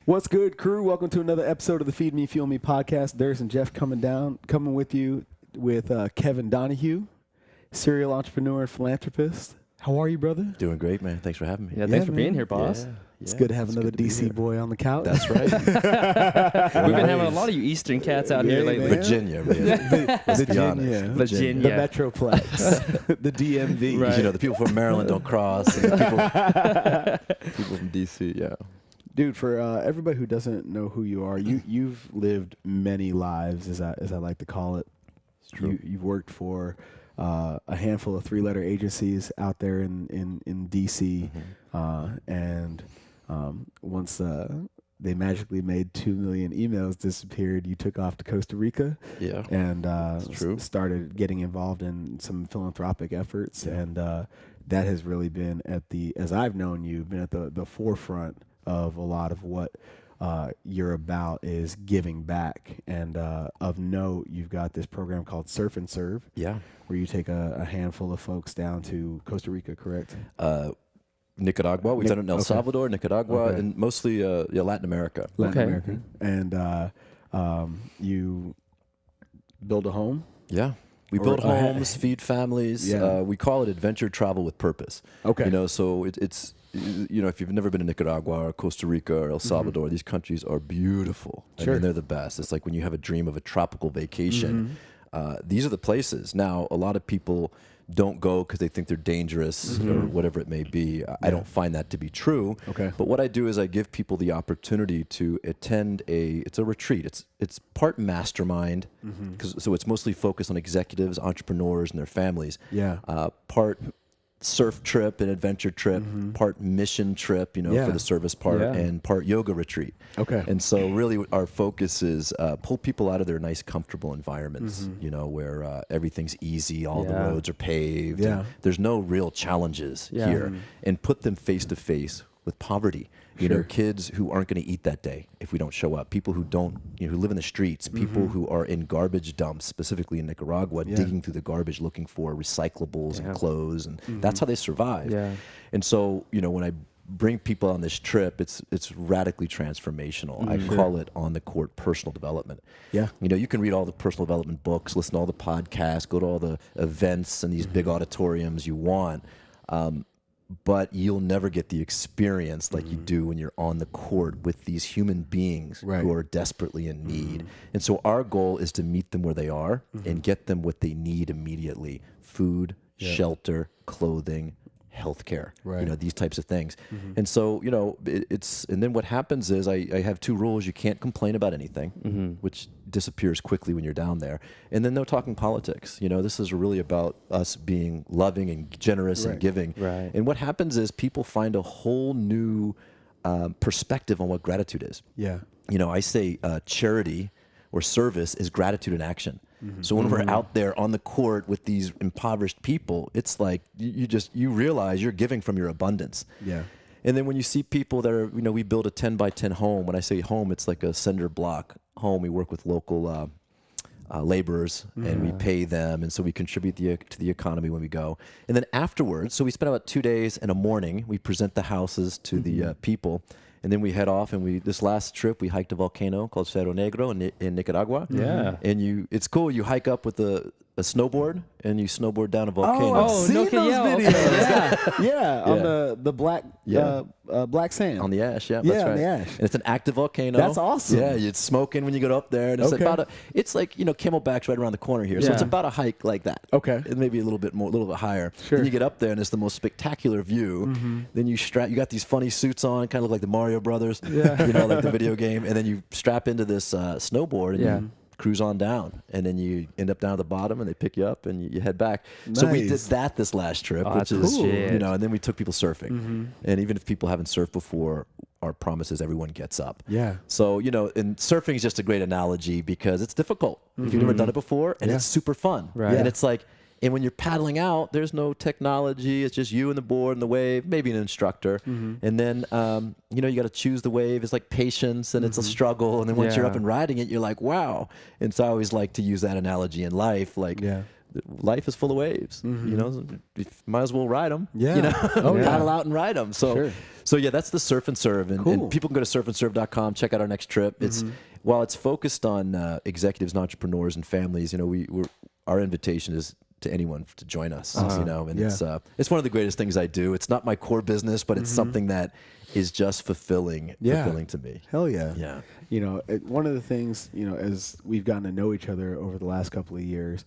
What's good, crew? Welcome to another episode of the Feed Me, Fuel Me podcast. Darius and Jeff coming with you with Kevin Donahue, serial entrepreneur and philanthropist. How are you, brother? Doing great, man. Thanks for having me. Yeah, thanks for being here, boss. Yeah, it's good to have another DC boy on the couch. That's right. We've been having a lot of you Eastern cats out here lately. man. Virginia, man. Let's be honest. Virginia. The Metroplex, the DMV. Right. You know, the people from Maryland don't cross. And the people from DC, yeah. Dude, for everybody who doesn't know who you are, you've lived many lives, as I like to call it. It's true. You've worked for a handful of three-letter agencies out there in DC, and once they magically made 2 million emails disappeared, you took off to Costa Rica, and started getting involved in some philanthropic efforts, and that has really been as I've known you, been at the forefront of a lot of what you're about is giving back. And of note, you've got this program called Surf and Serve, where you take a handful of folks down to Costa Rica, correct? Nicaragua. We've done it in El Salvador, Nicaragua, and mostly Latin America. Latin America. And you build a home? Yeah. We build homes, feed families. We call it adventure travel with purpose. Okay. You know, so it's if you've never been to Nicaragua or Costa Rica or El Salvador, these countries are beautiful. Sure. I mean, they're the best. It's like when you have a dream of a tropical vacation. These are the places. Now, a lot of people don't go because they think they're dangerous or whatever it may be. I don't find that to be true. Okay. But what I do is I give people the opportunity to attend it's a retreat. It's part mastermind, so it's mostly focused on executives, entrepreneurs, and their families. Yeah. Part surf trip and adventure trip, part mission trip, for the service part, and part yoga retreat. Okay. And so really our focus is pull people out of their nice, comfortable environments, where everything's easy, all the roads are paved, and there's no real challenges here, and put them face to face with poverty. You know, kids who aren't going to eat that day if we don't show up. People who don't, who live in the streets. People who are in garbage dumps, specifically in Nicaragua, digging through the garbage looking for recyclables and clothes, and that's how they survive. Yeah. And so, when I bring people on this trip, it's radically transformational. I call it on the court personal development. Yeah. You can read all the personal development books, listen to all the podcasts, go to all the events and these big auditoriums you want. But you'll never get the experience like you do when you're on the court with these human beings who are desperately in need. And so our goal is to meet them where they are and get them what they need immediately: food, shelter, clothing, healthcare, these types of things. And so, and then what happens is I have 2 rules. You can't complain about anything, which disappears quickly when you're down there. And then no talking politics. This is really about us being loving and generous and giving. Right. And what happens is people find a whole new perspective on what gratitude is. Yeah. I say charity or service is gratitude in action. So when we're out there on the court with these impoverished people, it's like you realize you're giving from your abundance. Yeah. And then when you see people that are, we build a 10 by 10 home. When I say home, it's like a cinder block home. We work with local laborers and we pay them. And so we contribute to the economy when we go. And then afterwards, so we spend about 2 days and a morning. We present the houses to the people. And then we head off, and this last trip, we hiked a volcano called Cerro Negro in Nicaragua. Yeah. And it's cool. You hike up with a snowboard, and you snowboard down a volcano. Oh, I've seen those videos. On the black black sand. On the ash, that's right. On the ash. And it's an active volcano. That's awesome. Yeah, it's smoking when you get up there. And it's it's like, Camelback's right around the corner here. So it's about a hike like that. Okay. And maybe a little bit higher. Sure. Then you get up there, and it's the most spectacular view. Then you got these funny suits on, kind of look like the Mario Brothers, like the video game. And then you strap into this snowboard, and you cruise on down, and then you end up down at the bottom, and they pick you up, and you head back. Nice. So we did that this last trip, which is cool. And then we took people surfing. And even if people haven't surfed before, our promise is everyone gets up. Yeah. So and surfing is just a great analogy because it's difficult if you've never done it before, and it's super fun. Right. And it's like And when you're paddling out, there's no technology. It's just you and the board and the wave, maybe an instructor. And then, you know, you got to choose the wave. It's like patience, and it's a struggle. And then once you're up and riding it, you're like, wow. And so I always like to use that analogy in life. Like, life is full of waves. You know, might as well ride them. You know, paddle out and ride them. So, so yeah, that's the Surf and Serve. And people can go to surfandserve.com, check out our next trip. It's while it's focused on executives and entrepreneurs and families, you know, our invitation is to anyone to join us, you know, and it's one of the greatest things I do. It's not my core business, but it's something that is just fulfilling to me. Hell yeah. Yeah. You know, one of the things, you know, as we've gotten to know each other over the last couple of years,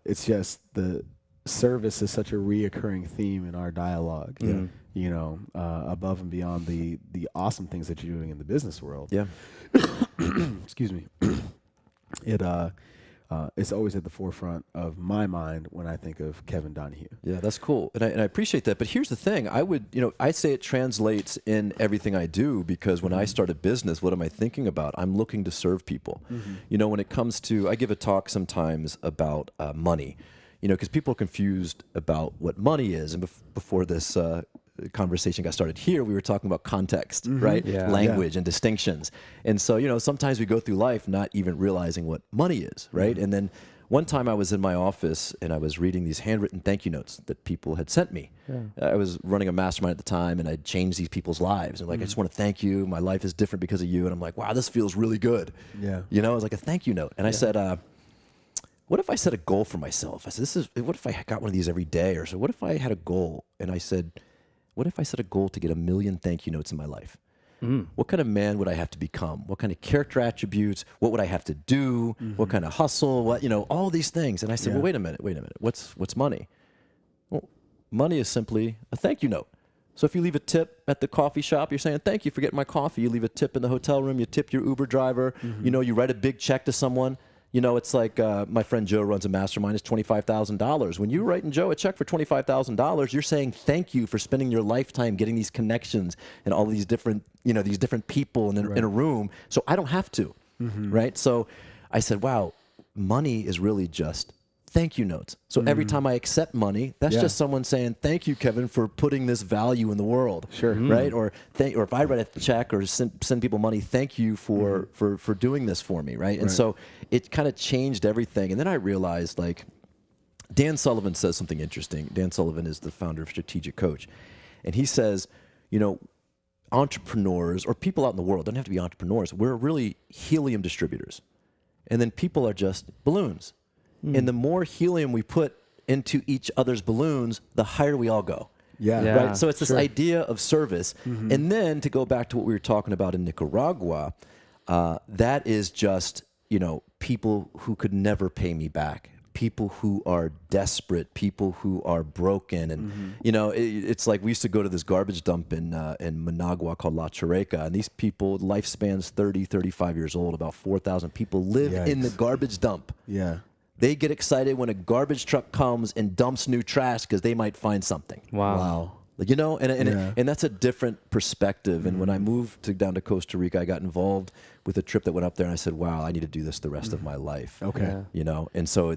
it's just the service is such a reoccurring theme in our dialogue. You know, above and beyond the awesome things that you're doing in the business world. Yeah. Excuse me. It's always at the forefront of my mind when I think of Kevin Donahue. Yeah, that's cool. And I appreciate that. But here's the thing. I say it translates in everything I do, because when I start a business, what am I thinking about? I'm looking to serve people. You know, when it comes to, I give a talk sometimes about money, you know, because people are confused about what money is. And before this conversation got started here, we were talking about context, right? Language and distinctions. And so, you know, sometimes we go through life not even realizing what money is, right? And then one time I was in my office and I was reading these handwritten thank you notes that people had sent me. I was running a mastermind at the time, and I'd changed these people's lives. And like, I just want to thank you. My life is different because of you. And I'm like, wow, this feels really good. You know, it was like a thank you note. And I said, what if I set a goal for myself? I said, what if I got one of these every day? Or so what if I had a goal? And I said, what if I set a goal to get 1 million thank you notes in my life? What kind of man would I have to become? What kind of character attributes? What would I have to do? What kind of hustle? What, you know, all these things. And I said, well, wait a minute. What's money? Well, money is simply a thank you note. So if you leave a tip at the coffee shop, you're saying, thank you for getting my coffee. You leave a tip in the hotel room, you tip your Uber driver, you know, you write a big check to someone. You know, it's like my friend Joe runs a mastermind. It's $25,000. When you're writing Joe a check for $25,000, you're saying thank you for spending your lifetime getting these connections and all these different, you know, these different people in a room. So I don't have to, right? So I said, wow, money is really just thank you notes. So every time I accept money, that's just someone saying, thank you, Kevin, for putting this value in the world. Right? Or if I write a check or send people money, thank you for doing this for me, right? And so it kind of changed everything. And then I realized, like, Dan Sullivan says something interesting. Dan Sullivan is the founder of Strategic Coach. And he says, you know, entrepreneurs or people out in the world don't have to be entrepreneurs. We're really helium distributors. And then people are just balloons. And the more helium we put into each other's balloons, the higher we all go. Right? So it's this idea of service. And then to go back to what we were talking about in Nicaragua, that is just, you know, people who could never pay me back. People who are desperate, people who are broken. And, you know, it's like we used to go to this garbage dump in Managua called La Chureca. And these people, lifespan's 30, 35 years old. About 4,000 people live in the garbage dump. They get excited when a garbage truck comes and dumps new trash because they might find something. Wow. Like, you know, and that's a different perspective. And when I moved down to Costa Rica, I got involved with a trip that went up there, and I said, wow, I need to do this the rest of my life. You know, and so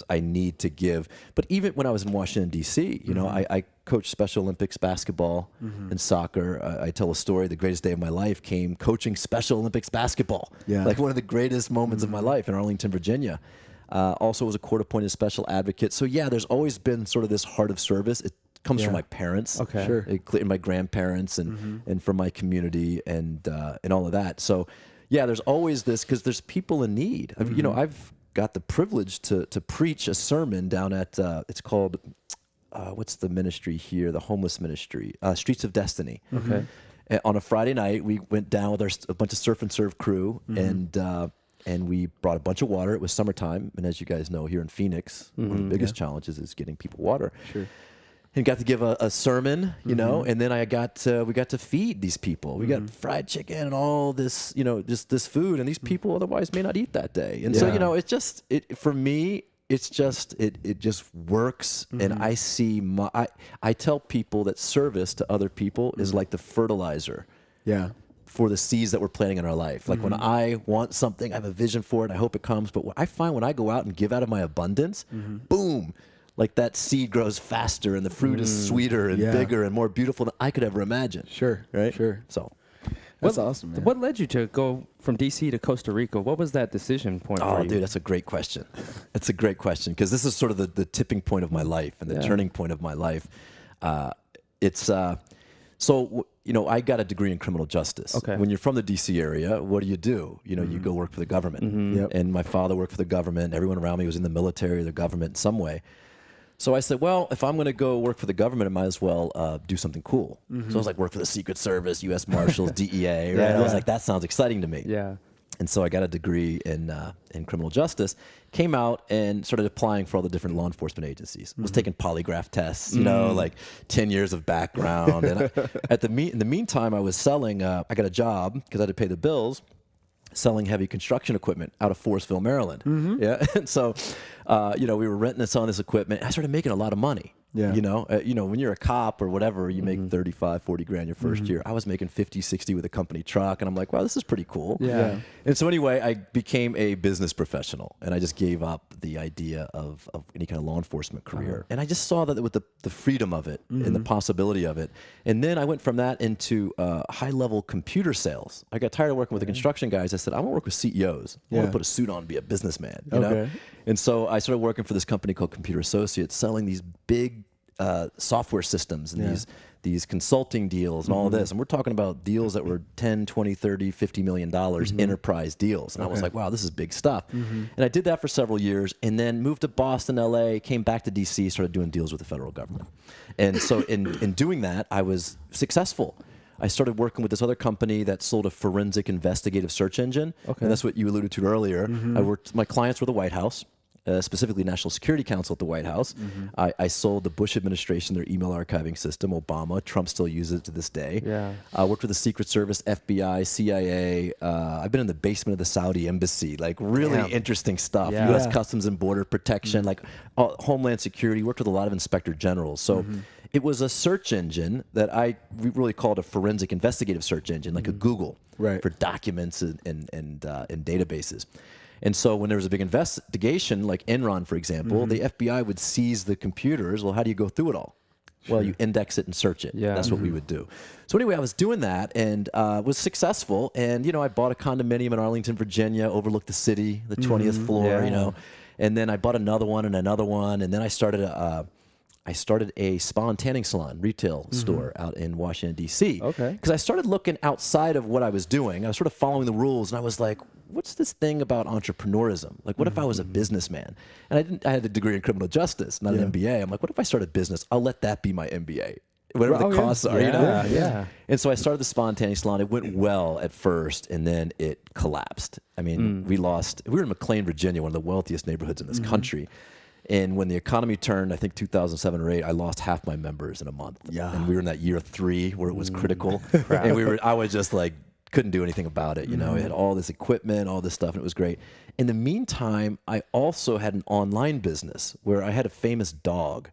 I need to give. But even when I was in Washington, D.C., you know, I coached Special Olympics basketball and soccer. I tell a story, the greatest day of my life came coaching Special Olympics basketball. Like one of the greatest moments of my life in Arlington, Virginia. Also was a court-appointed special advocate. So yeah, there's always been sort of this heart of service. It comes from my parents, and my grandparents, and from my community, and all of that. So yeah, there's always this, because there's people in need. I mean, you know, I've got the privilege to preach a sermon down at it's called what's the ministry here? The homeless ministry, Streets of Destiny. On a Friday night, we went down with a bunch of Surf and Serve crew, and we brought a bunch of water. It was summertime, and as you guys know, here in Phoenix, one of the biggest challenges is getting people water. And got to give a sermon, you know, and then we got to feed these people. We got fried chicken and all this, you know, just this food, and these people otherwise may not eat that day. And so, you know, for me, it's just it just works. And I see I tell people that service to other people is like the fertilizer. For the seeds that we're planting in our life. Like when I want something, I have a vision for it, I hope it comes. But what I find when I go out and give out of my abundance, boom, like that seed grows faster and the fruit is sweeter and bigger and more beautiful than I could ever imagine. Sure. Right? Sure. So that's awesome, man. What led you to go from D.C. to Costa Rica? What was that decision point for you? Oh, dude, that's a great question. That's a great question because this is sort of the tipping point of my life and the turning point of my life. So, you know, I got a degree in criminal justice. Okay. When you're from the D.C. area, what do? You know, you go work for the government. And my father worked for the government. Everyone around me was in the military or the government in some way. So I said, well, if I'm going to go work for the government, I might as well do something cool. So I was like, work for the Secret Service, U.S. Marshals, DEA. Right? I was like, that sounds exciting to me. Yeah. And so I got a degree in criminal justice, came out and started applying for all the different law enforcement agencies. Was taking polygraph tests, you know, like 10 years of background. And in the meantime, I was selling, I got a job because I had to pay the bills, selling heavy construction equipment out of Forestville, Maryland. Yeah. And so, you know, we were renting and selling this equipment. I started making a lot of money. Yeah. You know, when you're a cop or whatever, you make 35, 40 grand your first year. I was making 50, 60 with a company truck. And I'm like, wow, this is pretty cool. Yeah. And so anyway, I became a business professional and I just gave up the idea of any kind of law enforcement career. And I just saw that with the freedom of it and the possibility of it. And then I went from that into high level computer sales. I got tired of working with the construction guys. I said, I want to work with CEOs. I want to put a suit on and be a businessman, you know? And so I started working for this company called Computer Associates, selling these big software systems and these consulting deals and all of this. And we're talking about deals that were 10, 20, 30, $50 million enterprise deals. And I was like, wow, this is big stuff. And I did that for several years and then moved to Boston, LA, came back to DC, started doing deals with the federal government. And so in doing that, I was successful. I started working with this other company that sold a forensic investigative search engine. And that's what you alluded to earlier. My clients were the White House. Specifically National Security Council at the White House. I sold the Bush administration their email archiving system, Obama. Trump still uses it to this day. Yeah. I worked with the Secret Service, FBI, CIA. I've been in the basement of the Saudi embassy, like really interesting stuff. U.S. Customs and Border Protection, like Homeland Security, worked with a lot of inspector generals. So it was a search engine that we really called a forensic investigative search engine, like a Google for documents and databases. And so when there was a big investigation, like Enron, for example, the FBI would seize the computers. Well, how do you go through it all? Well, you index it and search it. Yeah. That's what we would do. So anyway, I was doing that and was successful. And, you know, I bought a condominium in Arlington, Virginia, overlooked the city, the 20th floor, you know. And then I bought another one and another one. And then I started a spa and tanning salon retail store out in Washington, D.C. Okay. Because I started looking outside of what I was doing. I was sort of following the rules, and I was like, what's this thing about entrepreneurism? Like, what if I was a businessman? And I had a degree in criminal justice, not an MBA. I'm like, what if I start a business? I'll let that be my MBA. Whatever the costs are, you know? Yeah. And so I started the spa and tanning salon. It went well at first, and then it collapsed. I mean, we were in McLean, Virginia, one of the wealthiest neighborhoods in this country. And when the economy turned, I think 2007 or 8, I lost half my members in a month. Yeah. And we were in that year 3 where it was critical. And I was just like, couldn't do anything about it. You know, it had all this equipment, all this stuff, and it was great. In the meantime, I also had an online business where I had a famous dog.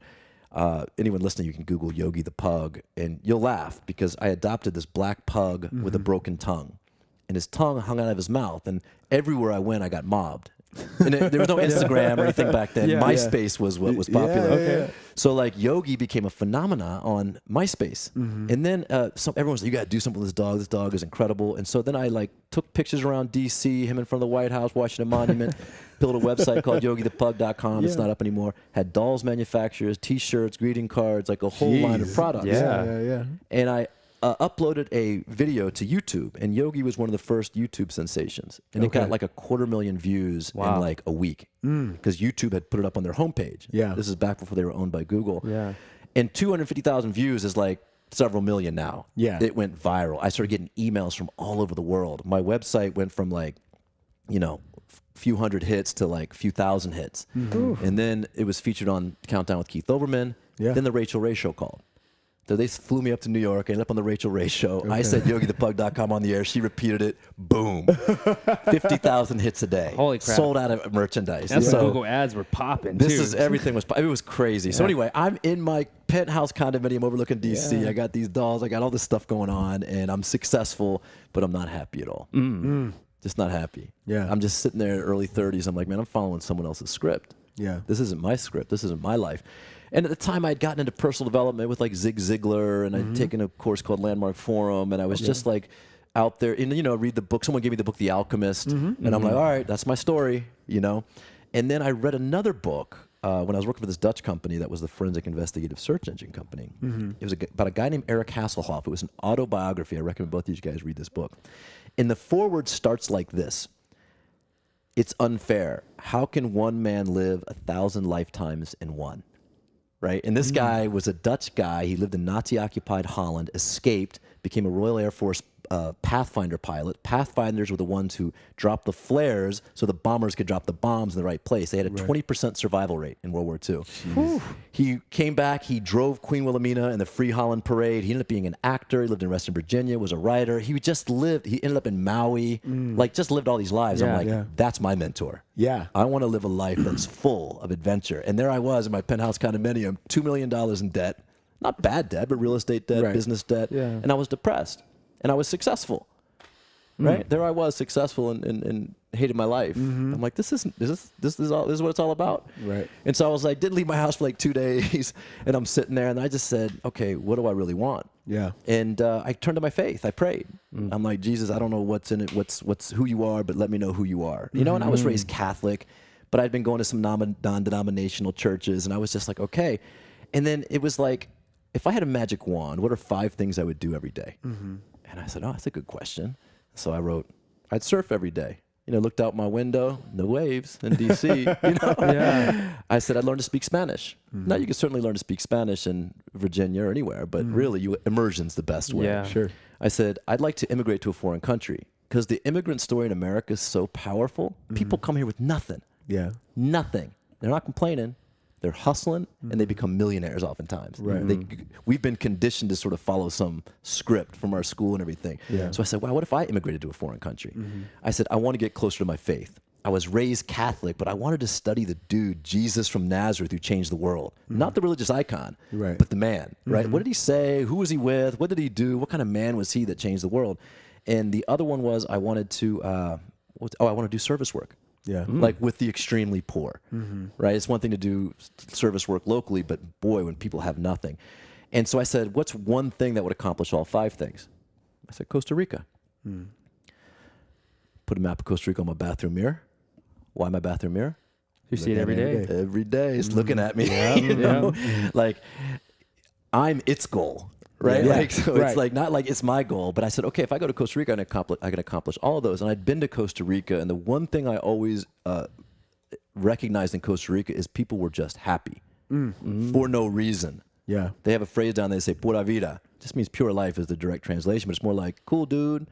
Anyone listening, you can Google Yogi the Pug, and you'll laugh because I adopted this black pug with a broken tongue. And his tongue hung out of his mouth, and everywhere I went, I got mobbed. And there was no Instagram or anything back then. MySpace was what was popular. So like Yogi became a phenomena on MySpace. And then everyone was like, you got to do something with this dog. This dog is incredible. And so then I like took pictures around DC, him in front of the White House, Washington Monument, built a website called yogithepug.com. It's not up anymore. Had dolls manufacturers, T-shirts, greeting cards, like a whole line of products. And I uploaded a video to YouTube, and Yogi was one of the first YouTube sensations, and it got like 250,000 views in like a week because YouTube had put it up on their homepage. This is back before they were owned by Google. And 250,000 views is like several million now. It went viral. I started getting emails from all over the world. My website went from like, you know, few hundred hits to like few thousand hits. And then it was featured on Countdown with Keith Olbermann. Then the Rachel Ray Show called. So they flew me up to New York. I ended up on the Rachel Ray Show. I said yogithepug.com on the air. She repeated it. Boom. 50,000 hits a day. Holy crap. Sold out of merchandise. That's when Google ads were popping, too. Everything was it was crazy. So anyway, I'm in my penthouse condominium overlooking D.C. I got these dolls. I got all this stuff going on, and I'm successful, but I'm not happy at all. Just not happy. I'm just sitting there in early 30s. I'm like, man, I'm following someone else's script. Yeah. This isn't my script. This isn't my life. And at the time, I'd gotten into personal development with like Zig Ziglar, and I'd taken a course called Landmark Forum, and I was just like out there, and read the book. Someone gave me the book, The Alchemist, and I'm like, all right, that's my story, And then I read another book when I was working for this Dutch company that was the Forensic Investigative Search Engine Company. It was about a guy named Eric Hasselhoff. It was an autobiography. I recommend both of you guys read this book. And the foreword starts like this. It's unfair. How can one man live 1,000 lifetimes in one? Right? And this guy was a Dutch guy. He lived in Nazi-occupied Holland, escaped, became a Royal Air Force Pathfinder pilot. Pathfinders were the ones who dropped the flares so the bombers could drop the bombs in the right place. They had a 20% survival rate in World War II. He came back. He drove Queen Wilhelmina in the Free Holland Parade. He ended up being an actor. He lived in Western Virginia, was a writer. He just lived. He ended up in Maui, just lived all these lives. I'm like, that's my mentor. Yeah. I want to live a life that's full of adventure. And there I was in my penthouse condominium, $2 million in debt. Not bad debt, but real estate debt, business debt. Yeah. And I was depressed. And I was successful, right? There I was, successful and hated my life. I'm like, this is what it's all about, right? And so I was like, didn't leave my house for like 2 days, and I'm sitting there, and I just said, okay, what do I really want? Yeah. And I turned to my faith. I prayed. I'm like, Jesus, I don't know what's in it, what's who you are, but let me know who you are. And I was raised Catholic, but I'd been going to some non-denominational churches, and I was just like, okay. And then it was like, if I had a magic wand, what are 5 things I would do every day? And I said, oh, that's a good question. So I wrote, I'd surf every day. Looked out my window, no waves in D.C. I said, I'd learn to speak Spanish. Now, you can certainly learn to speak Spanish in Virginia or anywhere, but really, immersion's the best way. Yeah. Sure. I said, I'd like to immigrate to a foreign country because the immigrant story in America is so powerful. People come here with nothing. Yeah. Nothing. They're not complaining. They're hustling, and they become millionaires oftentimes. Right. We've been conditioned to sort of follow some script from our school and everything. Yeah. So I said, wow, what if I immigrated to a foreign country? I said, I want to get closer to my faith. I was raised Catholic, but I wanted to study the dude, Jesus from Nazareth, who changed the world. Not the religious icon, but the man. Right? What did he say? Who was he with? What did he do? What kind of man was he that changed the world? And the other one was I wanted to, I want to do service work. Yeah, like with the extremely poor, right? It's one thing to do service work locally, but boy, when people have nothing. And so I said, what's one thing that would accomplish all 5 things? I said, Costa Rica. Put a map of Costa Rica on my bathroom mirror. Why my bathroom mirror? You see it every day. Every day, it's looking at me. Like I'm its goal. Right? Yeah. It's like not like it's my goal, but I said, okay, if I go to Costa Rica, I can accomplish all of those. And I'd been to Costa Rica, and the one thing I always recognized in Costa Rica is people were just happy for no reason. Yeah. They have a phrase down there, they say, pura vida. Just means pure life is the direct translation, but it's more like, cool, dude.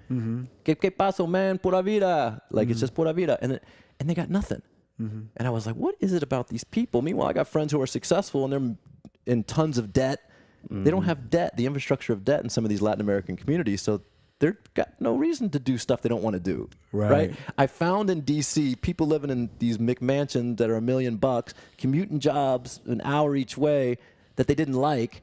¿Qué paso, man? Pura vida. Like, it's just pura vida. And they got nothing. And I was like, what is it about these people? Meanwhile, I got friends who are successful, and they're in tons of debt. They don't have debt, the infrastructure of debt in some of these Latin American communities, so they've got no reason to do stuff they don't want to do. Right? I found in D.C. people living in these McMansions that are $1 million, commuting jobs an hour each way that they didn't like,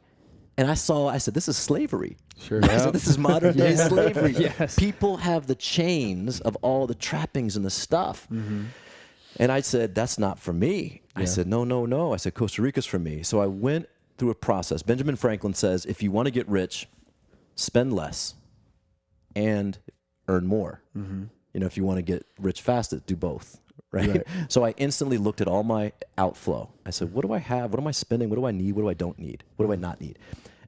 and I said, this is slavery. Sure. I said, this is modern day slavery. Yes. People have the chains of all the trappings and the stuff. And I said, that's not for me. I said, no. I said, Costa Rica's for me. So I went through a process. Benjamin Franklin says, if you want to get rich, spend less and earn more. If you want to get rich fast, do both. Right? So I instantly looked at all my outflow. I said, what do I have? What am I spending? What do I need? What do I don't need? What do I not need?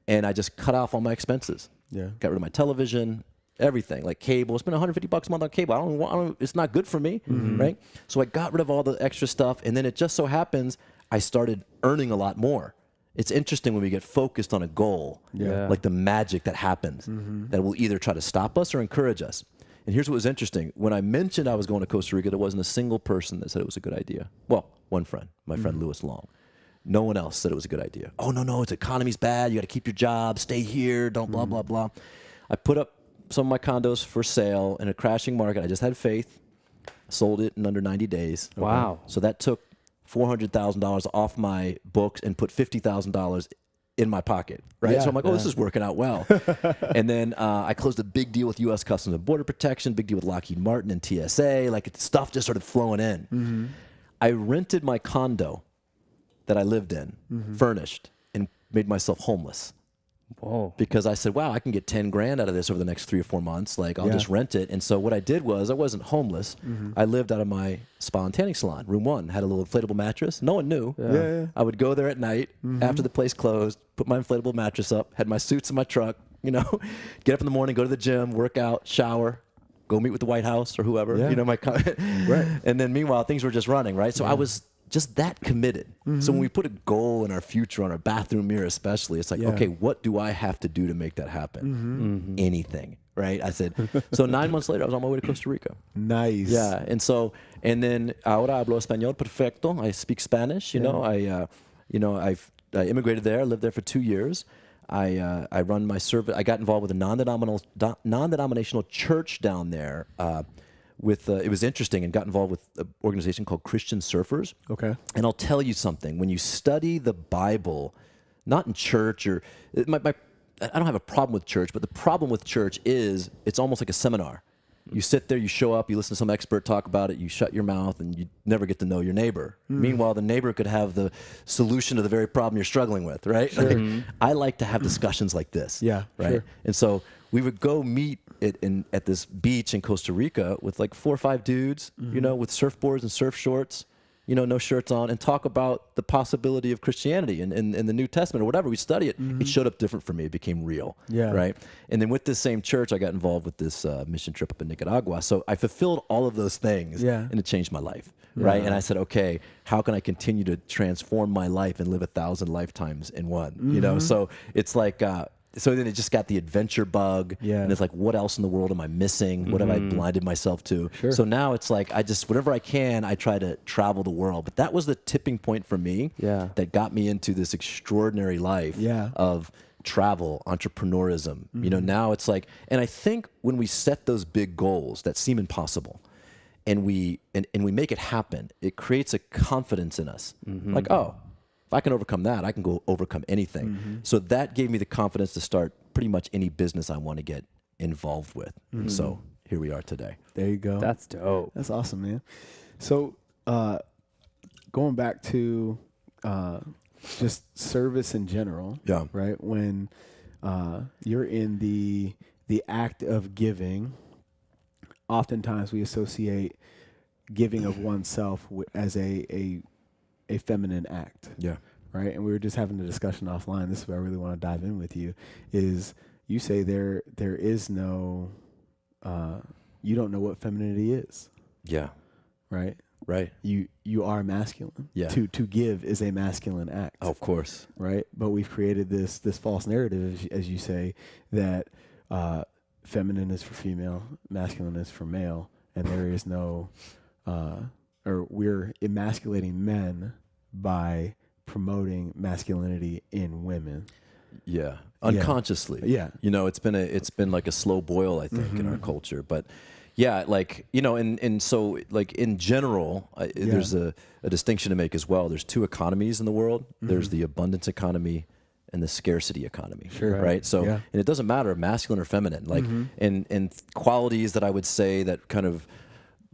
And I just cut off all my expenses. Yeah. Got rid of my television, everything, like cable. Spend $150 a month on cable. I don't, it's not good for me, right? So I got rid of all the extra stuff, and then it just so happens I started earning a lot more. It's interesting when we get focused on a goal, like the magic that happens, that will either try to stop us or encourage us. And here's what was interesting. When I mentioned I was going to Costa Rica, there wasn't a single person that said it was a good idea. Well, one friend, my friend Louis Long. No one else said it was a good idea. Oh, no, its economy's bad. You got to keep your job, stay here, don't blah, blah, blah. I put up some of my condos for sale in a crashing market. I just had faith, sold it in under 90 days. Wow. So that took $400,000 off my books and put $50,000 in my pocket, right? So I'm like, this is working out well. And then I closed a big deal with U.S. Customs and Border Protection, big deal with Lockheed Martin and TSA. Like, stuff just started flowing in. I rented my condo that I lived in, furnished, and made myself homeless. Whoa. Because I said, wow, I can get 10 grand out of this over the next 3 or 4 months. Like, I'll just rent it. And so what I did was, I wasn't homeless. I lived out of my spa and tanning salon, room 1, had a little inflatable mattress. No one knew. I would go there at night after the place closed, put my inflatable mattress up, had my suits in my truck, you know, get up in the morning, go to the gym, work out, shower, go meet with the White House or whoever, you know, and then meanwhile, things were just running, right? So I was just that committed. So when we put a goal in our future on our bathroom mirror especially, it's like, okay, what do I have to do to make that happen? Anything, right? I said, so 9 months later, I was on my way to Costa Rica. Nice. Yeah, and then ahora hablo español perfecto. I speak Spanish, you know. I immigrated there, lived there for 2 years. I run my service. I got involved with a non-denominational church down there. It was interesting, and got involved with an organization called Christian Surfers. Okay. And I'll tell you something. When you study the Bible, not in church or I don't have a problem with church, but the problem with church is it's almost like a seminar. You sit there, you show up, you listen to some expert talk about it, you shut your mouth, and you never get to know your neighbor. Meanwhile, the neighbor could have the solution to the very problem you're struggling with, right? Sure. Like, I like to have discussions like this. Yeah, right. Sure. And so we would go meet at this beach in Costa Rica with like 4 or 5 dudes, you know, with surfboards and surf shorts, you know, no shirts on, and talk about the possibility of Christianity and the New Testament or whatever. We study it. It showed up different for me. It became real. Yeah. Right. And then with this same church, I got involved with this mission trip up in Nicaragua. So I fulfilled all of those things, and it changed my life. Right. And I said, okay, how can I continue to transform my life and live 1,000 lifetimes in one? You know, so it's like, so then it just got the adventure bug. Yeah. And it's like, what else in the world am I missing? What have I blinded myself to? Sure. So now it's like, whatever I can, I try to travel the world. But that was the tipping point for me that got me into this extraordinary life of travel, entrepreneurism. You know, now it's like, and I think when we set those big goals that seem impossible, and we make it happen, it creates a confidence in us. Like, oh, if I can overcome that, I can go overcome anything. So that gave me the confidence to start pretty much any business I want to get involved with. So here we are today. There you go. That's dope. That's awesome, man. So going back to just service in general, right? When you're in the act of giving, oftentimes we associate giving of oneself as a feminine act. Yeah. Right. And we were just having a discussion offline. This is where I really want to dive in with you. Is you say there is no, you don't know what femininity is. Yeah. Right. Right. You are masculine. Yeah. To give is a masculine act. Oh, of course. Right. But we've created this false narrative, as you say, that feminine is for female, masculine is for male, and there is no, or we're emasculating men by promoting masculinity in women. Yeah, unconsciously. Yeah, you know, it's been like a slow boil, I think, in our culture. But yeah, like, you know, and so like in general, there's a distinction to make as well. There's 2 economies in the world. There's the abundance economy and the scarcity economy. Sure. Right. So, and it doesn't matter masculine or feminine. Like, and qualities that I would say that kind of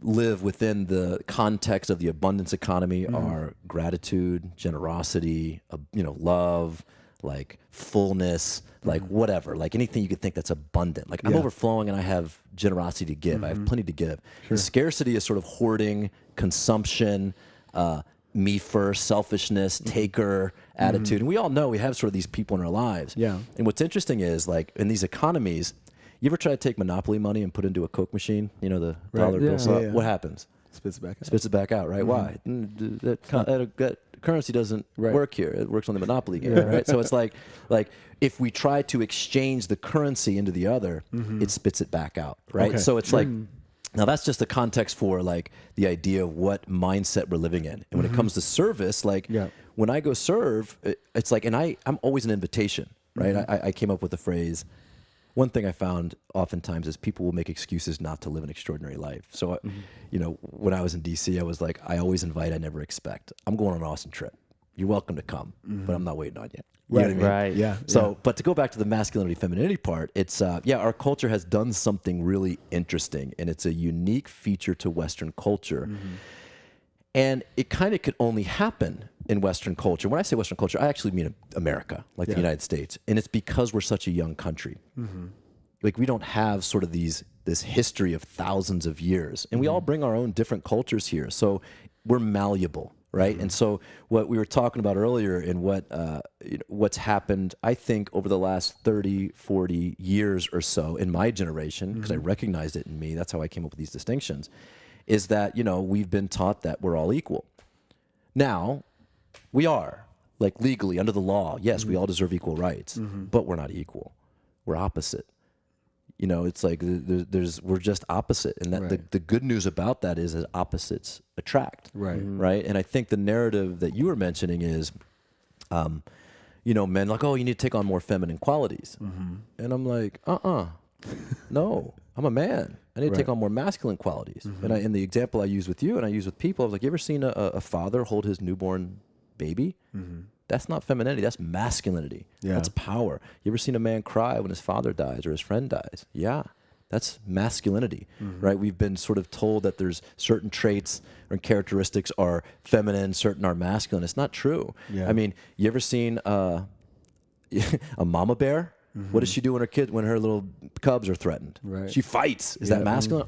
live within the context of the abundance economy are gratitude, generosity, you know, love, like fullness, like whatever, like anything you could think that's abundant. Like I'm overflowing and I have generosity to give. I have plenty to give. Sure. Scarcity is sort of hoarding, consumption, me first, selfishness, taker attitude. And we all know we have sort of these people in our lives. Yeah. And what's interesting is, like, in these economies, you ever try to take Monopoly money and put it into a Coke machine? You know, the dollar bill slot? What happens? Spits it back out. Spits it back out, right? Why? That currency doesn't work here. It works on the Monopoly game, right? So it's like if we try to exchange the currency into the other, it spits it back out, right? Okay. So it's like, now that's just the context for like the idea of what mindset we're living in. And when it comes to service, like when I go serve, it's like, and I'm always an invitation, right? I came up with the phrase, one thing I found oftentimes is people will make excuses not to live an extraordinary life. So, you know, when I was in DC, I was like, I always invite, I never expect. I'm going on an awesome trip. You're welcome to come, but I'm not waiting on you. You know what I mean? Right. Yeah. So, but to go back to the masculinity, femininity part, it's, our culture has done something really interesting, and it's a unique feature to Western culture. And it kind of could only happen in Western culture. When I say Western culture, I actually mean America, like the United States. And it's because we're such a young country. Like we don't have sort of this history of thousands of years. And we all bring our own different cultures here. So we're malleable, right? And so what we were talking about earlier and what's happened, I think, over the last 30, 40 years or so in my generation, because I recognized it in me, that's how I came up with these distinctions, is that, we've been taught that we're all equal. Now, we are, like legally, under the law, yes, we all deserve equal rights, but we're not equal. We're opposite. It's like we're just opposite. And that the good news about that is that opposites attract. Right. And I think the narrative that you were mentioning is, men like, oh, you need to take on more feminine qualities. And I'm like, no, I'm a man. I need to take on more masculine qualities. And in the example I use with you and I use with people, I was like, you ever seen a father hold his newborn baby? That's not femininity. That's masculinity. That's power. You ever seen a man cry when his father dies or his friend dies? Yeah, that's masculinity, right? We've been sort of told that there's certain traits or characteristics are feminine, certain are masculine. It's not true. I mean, you ever seen a mama bear? What does she do when her little cubs are threatened? She fights. Is that masculine?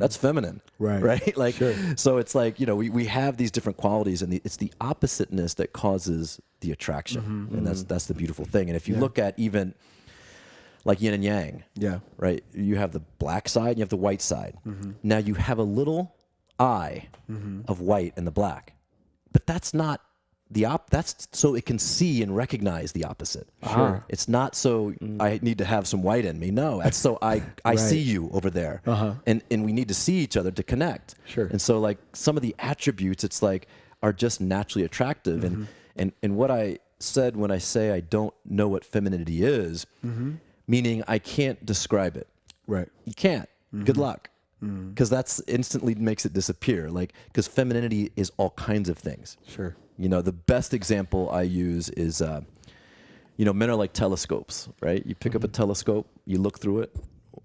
That's feminine. Right? Like, so it's like, we have these different qualities, and it's the oppositeness that causes the attraction. And that's the beautiful thing. And if you look at even like yin and yang, right? You have the black side and you have the white side. Now you have a little eye of white and the black, but that's not that's so it can see and recognize the opposite. It's not so I need to have some white in me. No, that's so I see you over there, and we need to see each other to connect. And so like some of the attributes, it's like are just naturally attractive. And what I said when I say I don't know what femininity is, meaning I can't describe it. You can't. Good luck. Because that's instantly makes it disappear. Like, because femininity is all kinds of things. The best example I use is, men are like telescopes, right? You pick up a telescope, you look through it.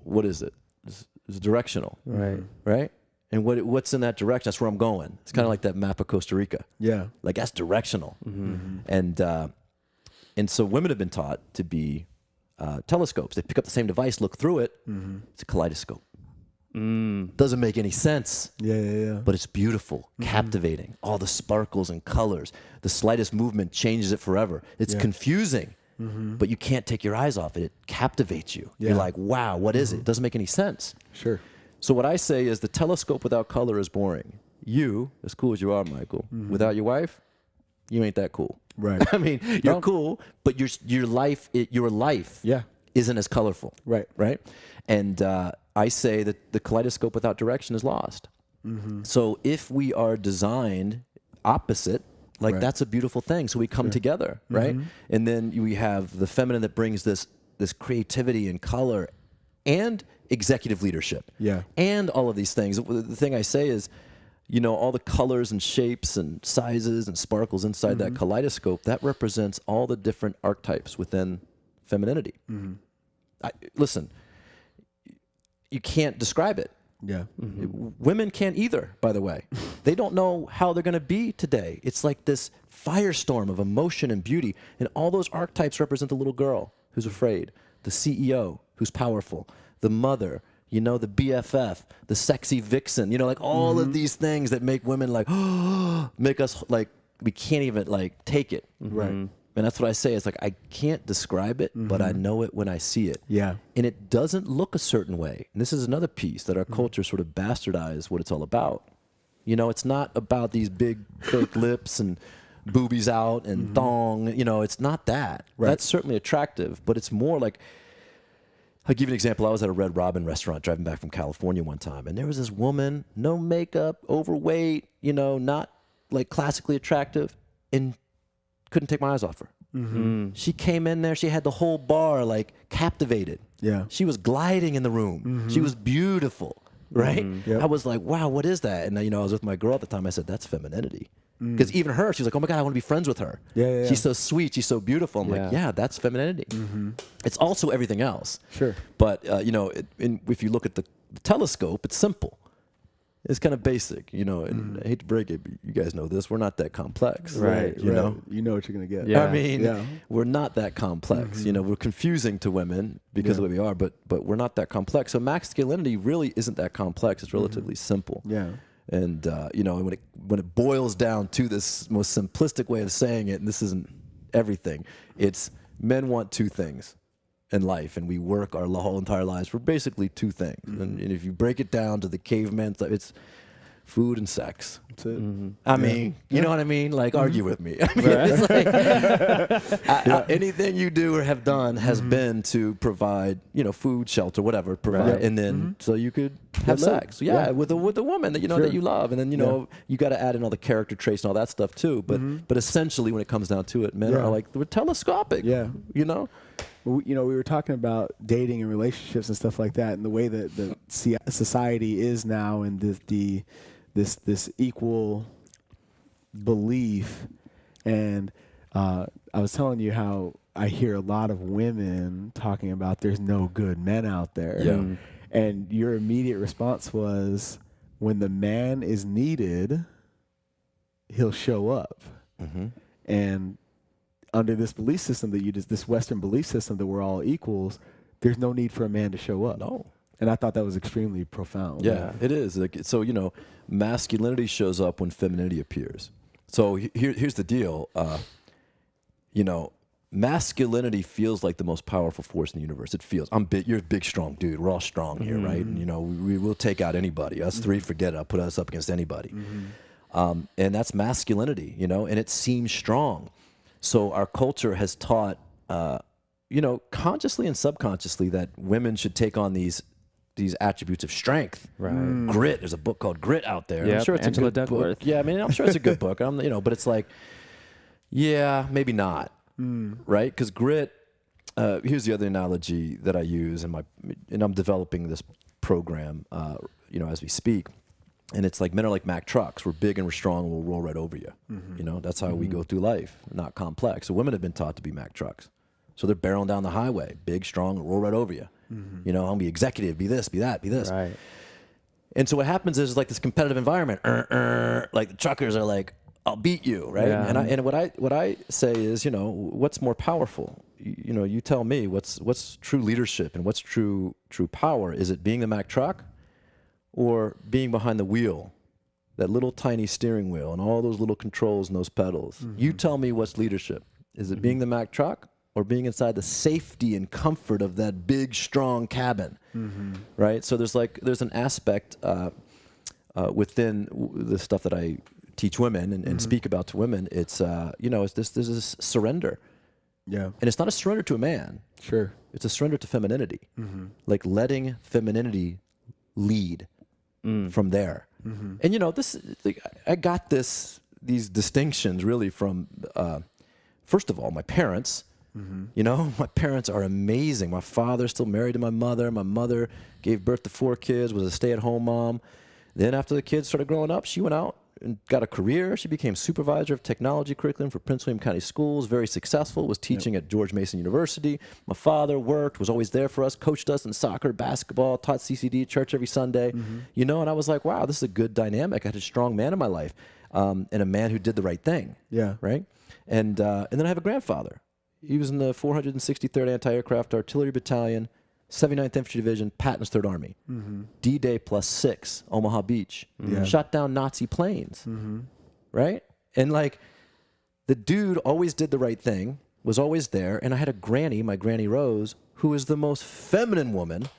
What is it? It's directional, right? And what's in that direction? That's where I'm going. It's kind of like that map of Costa Rica. Like that's directional. And so women have been taught to be telescopes. They pick up the same device, look through it. It's a kaleidoscope. Doesn't make any sense. But it's beautiful, captivating. All the sparkles and colors. The slightest movement changes it forever. It's confusing, but you can't take your eyes off it. It captivates you. You're like, wow, what is it? It doesn't make any sense. So what I say is the telescope without color is boring. You, as cool as you are, Michael, without your wife, you ain't that cool. I mean, you're cool, but your life isn't as colorful. Right. And I say that the kaleidoscope without direction is lost. So if we are designed opposite, like that's a beautiful thing. So we come together, right? And then we have the feminine that brings this creativity and color and executive leadership. And all of these things. The thing I say is, all the colors and shapes and sizes and sparkles inside that kaleidoscope, that represents all the different archetypes within femininity. Listen, you can't describe it. Women can't either, by the way. They don't know how they're going to be today. It's like this firestorm of emotion and beauty. And all those archetypes represent the little girl who's afraid, the CEO who's powerful, the mother, the BFF, the sexy vixen, like all of these things that make women like, make us like, we can't even like take it. And that's what I say. It's like, I can't describe it, but I know it when I see it. And it doesn't look a certain way. And this is another piece that our culture sort of bastardized what it's all about. It's not about these big fake lips and boobies out and thong. It's not that. That's certainly attractive, but it's more like, I'll give you an example. I was at a Red Robin restaurant driving back from California one time, and there was this woman, no makeup, overweight, not like classically attractive, and couldn't take my eyes off her. She came in there. She had the whole bar like captivated. She was gliding in the room. She was beautiful, right? I was like, wow, what is that? And I was with my girl at the time. I said, that's femininity. Because even her, she was like, oh my God, I want to be friends with her. She's so sweet. She's so beautiful. I'm like, yeah, that's femininity. It's also everything else. But, if you look at the telescope, it's simple. It's kind of basic, you know, and I hate to break it, but you guys know this. We're not that complex. Right. You know? You know what you're going to get. Yeah. I mean, we're not that complex. You know, we're confusing to women because of the way we are, but we're not that complex. So masculinity really isn't that complex. It's relatively simple. Yeah. And, you know, when it boils down to this most simplistic way of saying it, and this isn't everything, it's men want two things in life, and we work our whole entire lives for basically two things. And if you break it down to the caveman stuff, it's food and sex. That's it. I mean, you know what I mean? Like, argue with me. I mean, it's like, anything you do or have done has been to provide, you know, food, shelter, whatever, provide, and then so you could have sex. With a woman that you know that you love, and then you know you got to add in all the character traits and all that stuff too. But essentially, when it comes down to it, men are like we're telescopic. Yeah, you know. You know, we were talking about dating and relationships and stuff like that, and the way that the society is now, and this equal belief. And I was telling you how I hear a lot of women talking about there's no good men out there. Yeah. And your immediate response was, when the man is needed, he'll show up. And under this belief system this Western belief system that we're all equals, there's no need for a man to show up. No. And I thought that was extremely profound. Yeah, it is. Like, so, you know, masculinity shows up when femininity appears. So here's the deal. You know, masculinity feels like the most powerful force in the universe. It feels, you're a big, strong dude. We're all strong here, right? And, you know, we will take out anybody. Us three, forget it. I'll put us up against anybody. And that's masculinity, you know, and it seems strong. So our culture has taught, you know, consciously and subconsciously that women should take on these attributes of strength. Right. Grit. There's a book called Grit out there. Yeah, I'm sure it's Angela a good Duckworth. book. Yeah, I mean, I'm sure it's a good book. You know, but it's like, yeah, maybe not. Right? Because grit, here's the other analogy that I use and I'm developing this program, you know, as we speak. And it's like men are like Mack trucks. We're big and we're strong and we'll roll right over you. You know, that's how we go through life, not complex. So women have been taught to be Mack trucks. So they're barreling down the highway, big, strong, and roll right over you. You know, I'll be executive, be this, be that, be this. Right. And so what happens is like this competitive environment. Like the truckers are like, I'll beat you, right? Yeah. And what I say is, you know, what's more powerful? You know, you tell me what's true leadership and what's true power. Is it being the Mack truck? Or being behind the wheel, that little tiny steering wheel and all those little controls and those pedals. You tell me what's leadership. Is it being the Mack truck or being inside the safety and comfort of that big, strong cabin? Right? So there's an aspect within the stuff that I teach women and speak about to women. It's, you know, there's this surrender. Yeah. And it's not a surrender to a man. Sure. It's a surrender to femininity. Like letting femininity lead. From there. And you know, I got these distinctions really from first of all, my parents. You know, my parents are amazing. My father's still married to my mother. My mother gave birth to 4 kids, was a stay-at-home mom. Then after the kids started growing up, she went out and got a career. She became supervisor of technology curriculum for Prince William County Schools, very successful, was teaching at George Mason University. My father worked, was always there for us, coached us in soccer, basketball, taught CCD, church every Sunday, you know, and I was like, wow, this is a good dynamic. I had a strong man in my life, and a man who did the right thing. Yeah. Right? And then I have a grandfather. He was in the 463rd Anti-Aircraft Artillery Battalion, 79th Infantry Division, Patton's Third Army. D-Day +6, Omaha Beach. Shot down Nazi planes. Right? And like, the dude always did the right thing, was always there, and I had a granny, my Granny Rose, who is the most feminine woman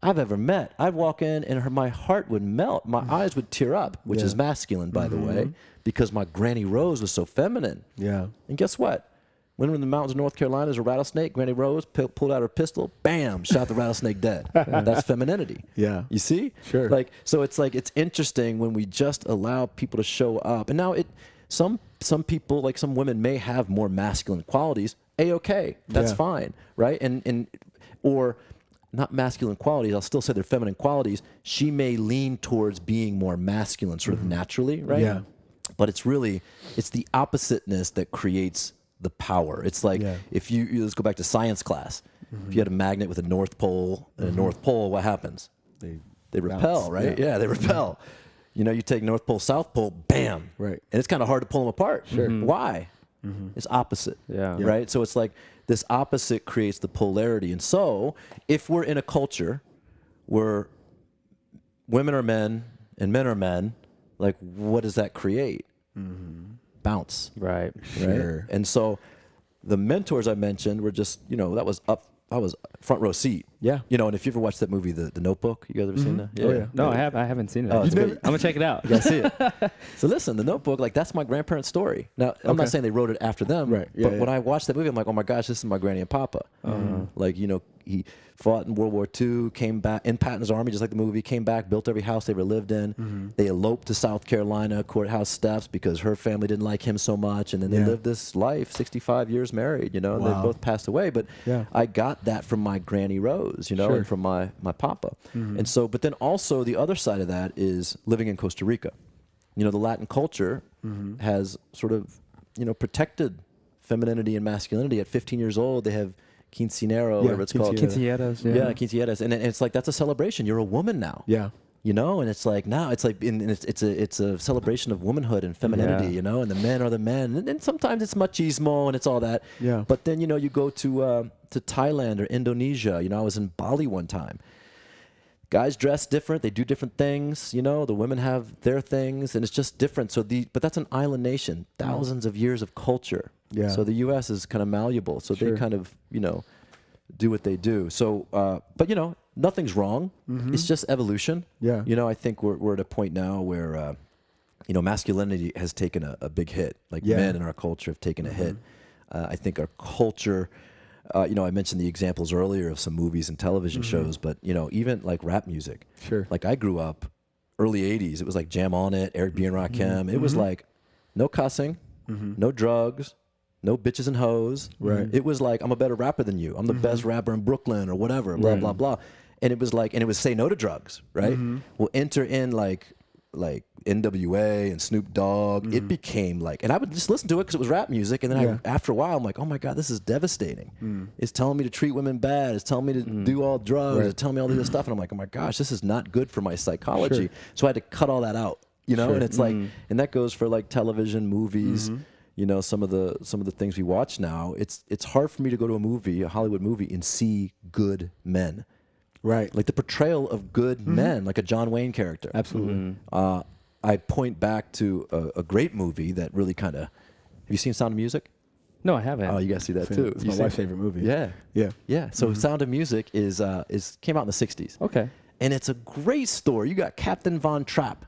I've ever met. I'd walk in and my heart would melt. My eyes would tear up, which is masculine, by the way, because my Granny Rose was so feminine. Yeah. And guess what? When we were in the mountains of North Carolina, there's a rattlesnake. Granny Rose pulled out her pistol, bam, shot the rattlesnake dead. That's femininity. Yeah. You see? Sure. Like, so it's like, it's interesting when we just allow people to show up. And now some people, like some women may have more masculine qualities. A-okay. That's fine. Right? Or not masculine qualities. I'll still say they're feminine qualities. She may lean towards being more masculine sort of naturally. Right? Yeah. But it's the oppositeness that creates the power. It's like if you let's go back to science class. If you had a magnet with a north pole and a north pole, what happens? They repel, right? Yeah, they repel. You know, you take North Pole, South Pole, bam. Right. And it's kind of hard to pull them apart. Sure. Why? It's opposite. Yeah. Right? So it's like this opposite creates the polarity. And so if we're in a culture where women are men and men are men, like what does that create? Bounce. Right. Sure. Right? And so the mentors I mentioned were just, you know, I was front row seat. Yeah. You know, and if you ever watched that movie, The Notebook, you guys ever seen that? Oh, yeah. No, I haven't seen it. Oh, it's I'm great. gonna check it out. You gotta see it. So listen, The Notebook, like that's my grandparents' story. Now, I'm not saying they wrote it after them, Right. Yeah, but when I watched that movie, I'm like, oh my gosh, this is my granny and papa. Like, you know, he fought in World War II, came back in Patton's army, just like the movie, came back, built every house they ever lived in. They eloped to South Carolina, courthouse steps, because her family didn't like him so much. And then they lived this life, 65 years married, you know, and they both passed away. But I got that from my Granny Rose, you know, and from my papa. And so, but then also the other side of that is living in Costa Rica. You know, the Latin culture has sort of, you know, protected femininity and masculinity. At 15 years old, they have quinceanero, whatever it's called. Quinceañeras. Yeah, quinceañeras. And it's like, that's a celebration. You're a woman now. Yeah. You know, and it's like now it's like it's a celebration of womanhood and femininity, you know, and the men are the men, and sometimes it's machismo and it's all that. Yeah. But then, you know, you go to Thailand or Indonesia. You know, I was in Bali one time. Guys dress different. They do different things. You know, the women have their things, and it's just different. So but that's an island nation, thousands of years of culture. Yeah. So the U.S. is kind of malleable. So they kind of, you know, do what they do. So, but you know, nothing's wrong. It's just evolution. Yeah. You know, I think we're at a point now where, you know, masculinity has taken a big hit. Like men in our culture have taken a hit. I think our culture, you know, I mentioned the examples earlier of some movies and television shows, but, you know, even like rap music. Sure. Like I grew up early 80s. It was like Jam On It, Eric B. and Rakim. It was like no cussing, no drugs, no bitches and hoes. Right. It was like, I'm a better rapper than you. I'm the best rapper in Brooklyn or whatever, blah, blah, blah. And it was like, and it was say no to drugs, right? We'll enter in like NWA and Snoop Dogg. It became like, and I would just listen to it because it was rap music. And then after a while, I'm like, oh my God, this is devastating. It's telling me to treat women bad. It's telling me to do all drugs. It's telling me all this stuff. And I'm like, oh my gosh, this is not good for my psychology. So I had to cut all that out, you know? And it's like, and that goes for like television, movies, you know, some of the things we watch now. It's hard for me to go to a movie, a Hollywood movie, and see good men. Right. Like the portrayal of good men, like a John Wayne character. Absolutely. I point back to a great movie that really kind of. Have you seen Sound of Music? No, I haven't. Oh, you guys see that too. It's my wife's favorite movie. Yeah. Yeah. Yeah. So Sound of Music is came out in the 60s. Okay. And it's a great story. You got Captain Von Trapp,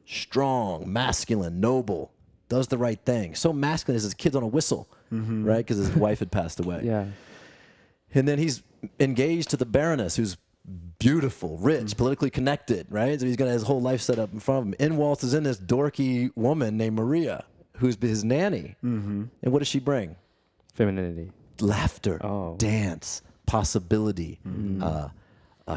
strong, masculine, noble, does the right thing. So masculine as his kid's on a whistle, right? Because his wife had passed away. Yeah. And then he's engaged to the Baroness, who's beautiful, rich, politically connected, right? So he's got his whole life set up in front of him. In waltzes in this dorky woman named Maria, who's his nanny. And what does she bring? Femininity. Laughter, dance, possibility,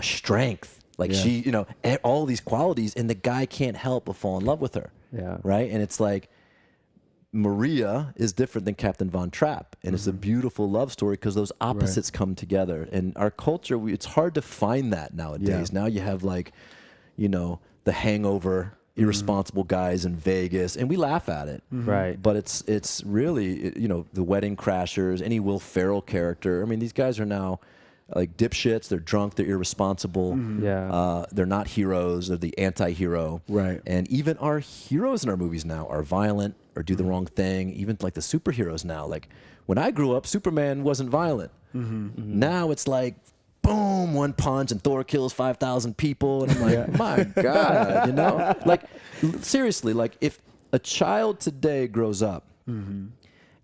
strength. Like she, you know, all these qualities, and the guy can't help but fall in love with her. Yeah. Right? And it's like, Maria is different than Captain Von Trapp, and it's a beautiful love story because those opposites come together. And our culture, it's hard to find that nowadays. Now you have like, you know, the hangover, irresponsible guys in Vegas, and we laugh at it. Right. But it's really, you know, the Wedding Crashers, any Will Ferrell character. I mean, these guys are now like dipshits. They're drunk. They're irresponsible. Yeah. They're not heroes. They're the anti-hero. Right. And even our heroes in our movies now are violent or do the wrong thing. Even like the superheroes now. Like when I grew up, Superman wasn't violent. Now it's like, boom, one punch and Thor kills 5,000 people. And I'm like, my God, you know? Like seriously, like if a child today grows up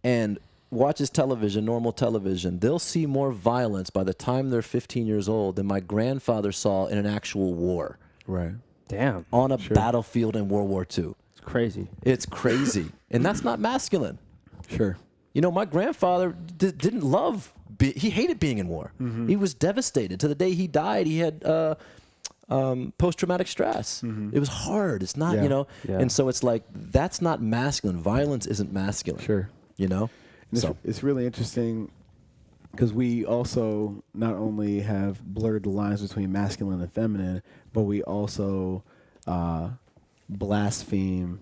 and watches television, normal television, they'll see more violence by the time they're 15 years old than my grandfather saw in an actual war. Right. Damn. On a battlefield in World War II. It's crazy. It's crazy. And that's not masculine. Sure. You know, my grandfather didn't love, he hated being in war. He was devastated. To the day he died, he had post-traumatic stress. It was hard. It's not, you know, and so it's like, that's not masculine. Violence isn't masculine. Sure. You know? It's really interesting because we also not only have blurred the lines between masculine and feminine, but we also blaspheme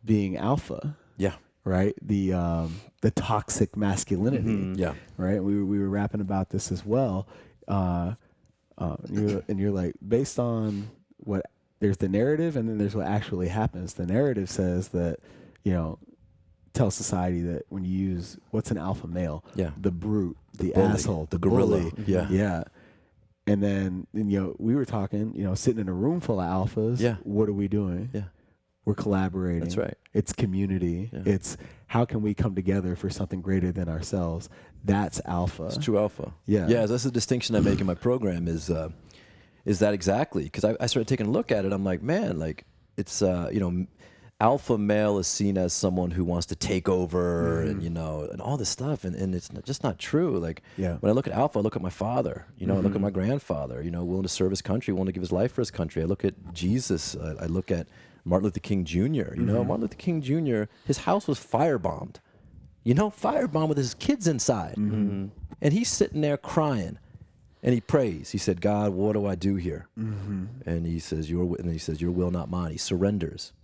being alpha. Yeah. Right. The toxic masculinity. Yeah. Right. We were rapping about this as well. And you're like, based on what there's the narrative and then there's what actually happens. The narrative says that, tells society that when you use what's an alpha male, the brute, the bully, asshole, the gorilla, yeah. And then we were talking, sitting in a room full of alphas. Yeah. What are we doing? Yeah. We're collaborating. That's right. It's community. Yeah. It's how can we come together for something greater than ourselves? That's alpha. It's true alpha. Yeah. Yeah. That's the distinction I make in my program is that exactly? Because I started taking a look at it. I'm like, man, like it's alpha male is seen as someone who wants to take over and and all this stuff, and it's just not true. Like when I look at alpha, I look at my father. I look at my grandfather. Willing to serve his country, willing to give his life for his country. I look at Jesus. I look at Martin Luther King Jr. Martin Luther King Jr. His house was firebombed. Firebombed with his kids inside, and he's sitting there crying. And he prays. He said, "God, what do I do here?" And he says, "Your will, not mine." He surrenders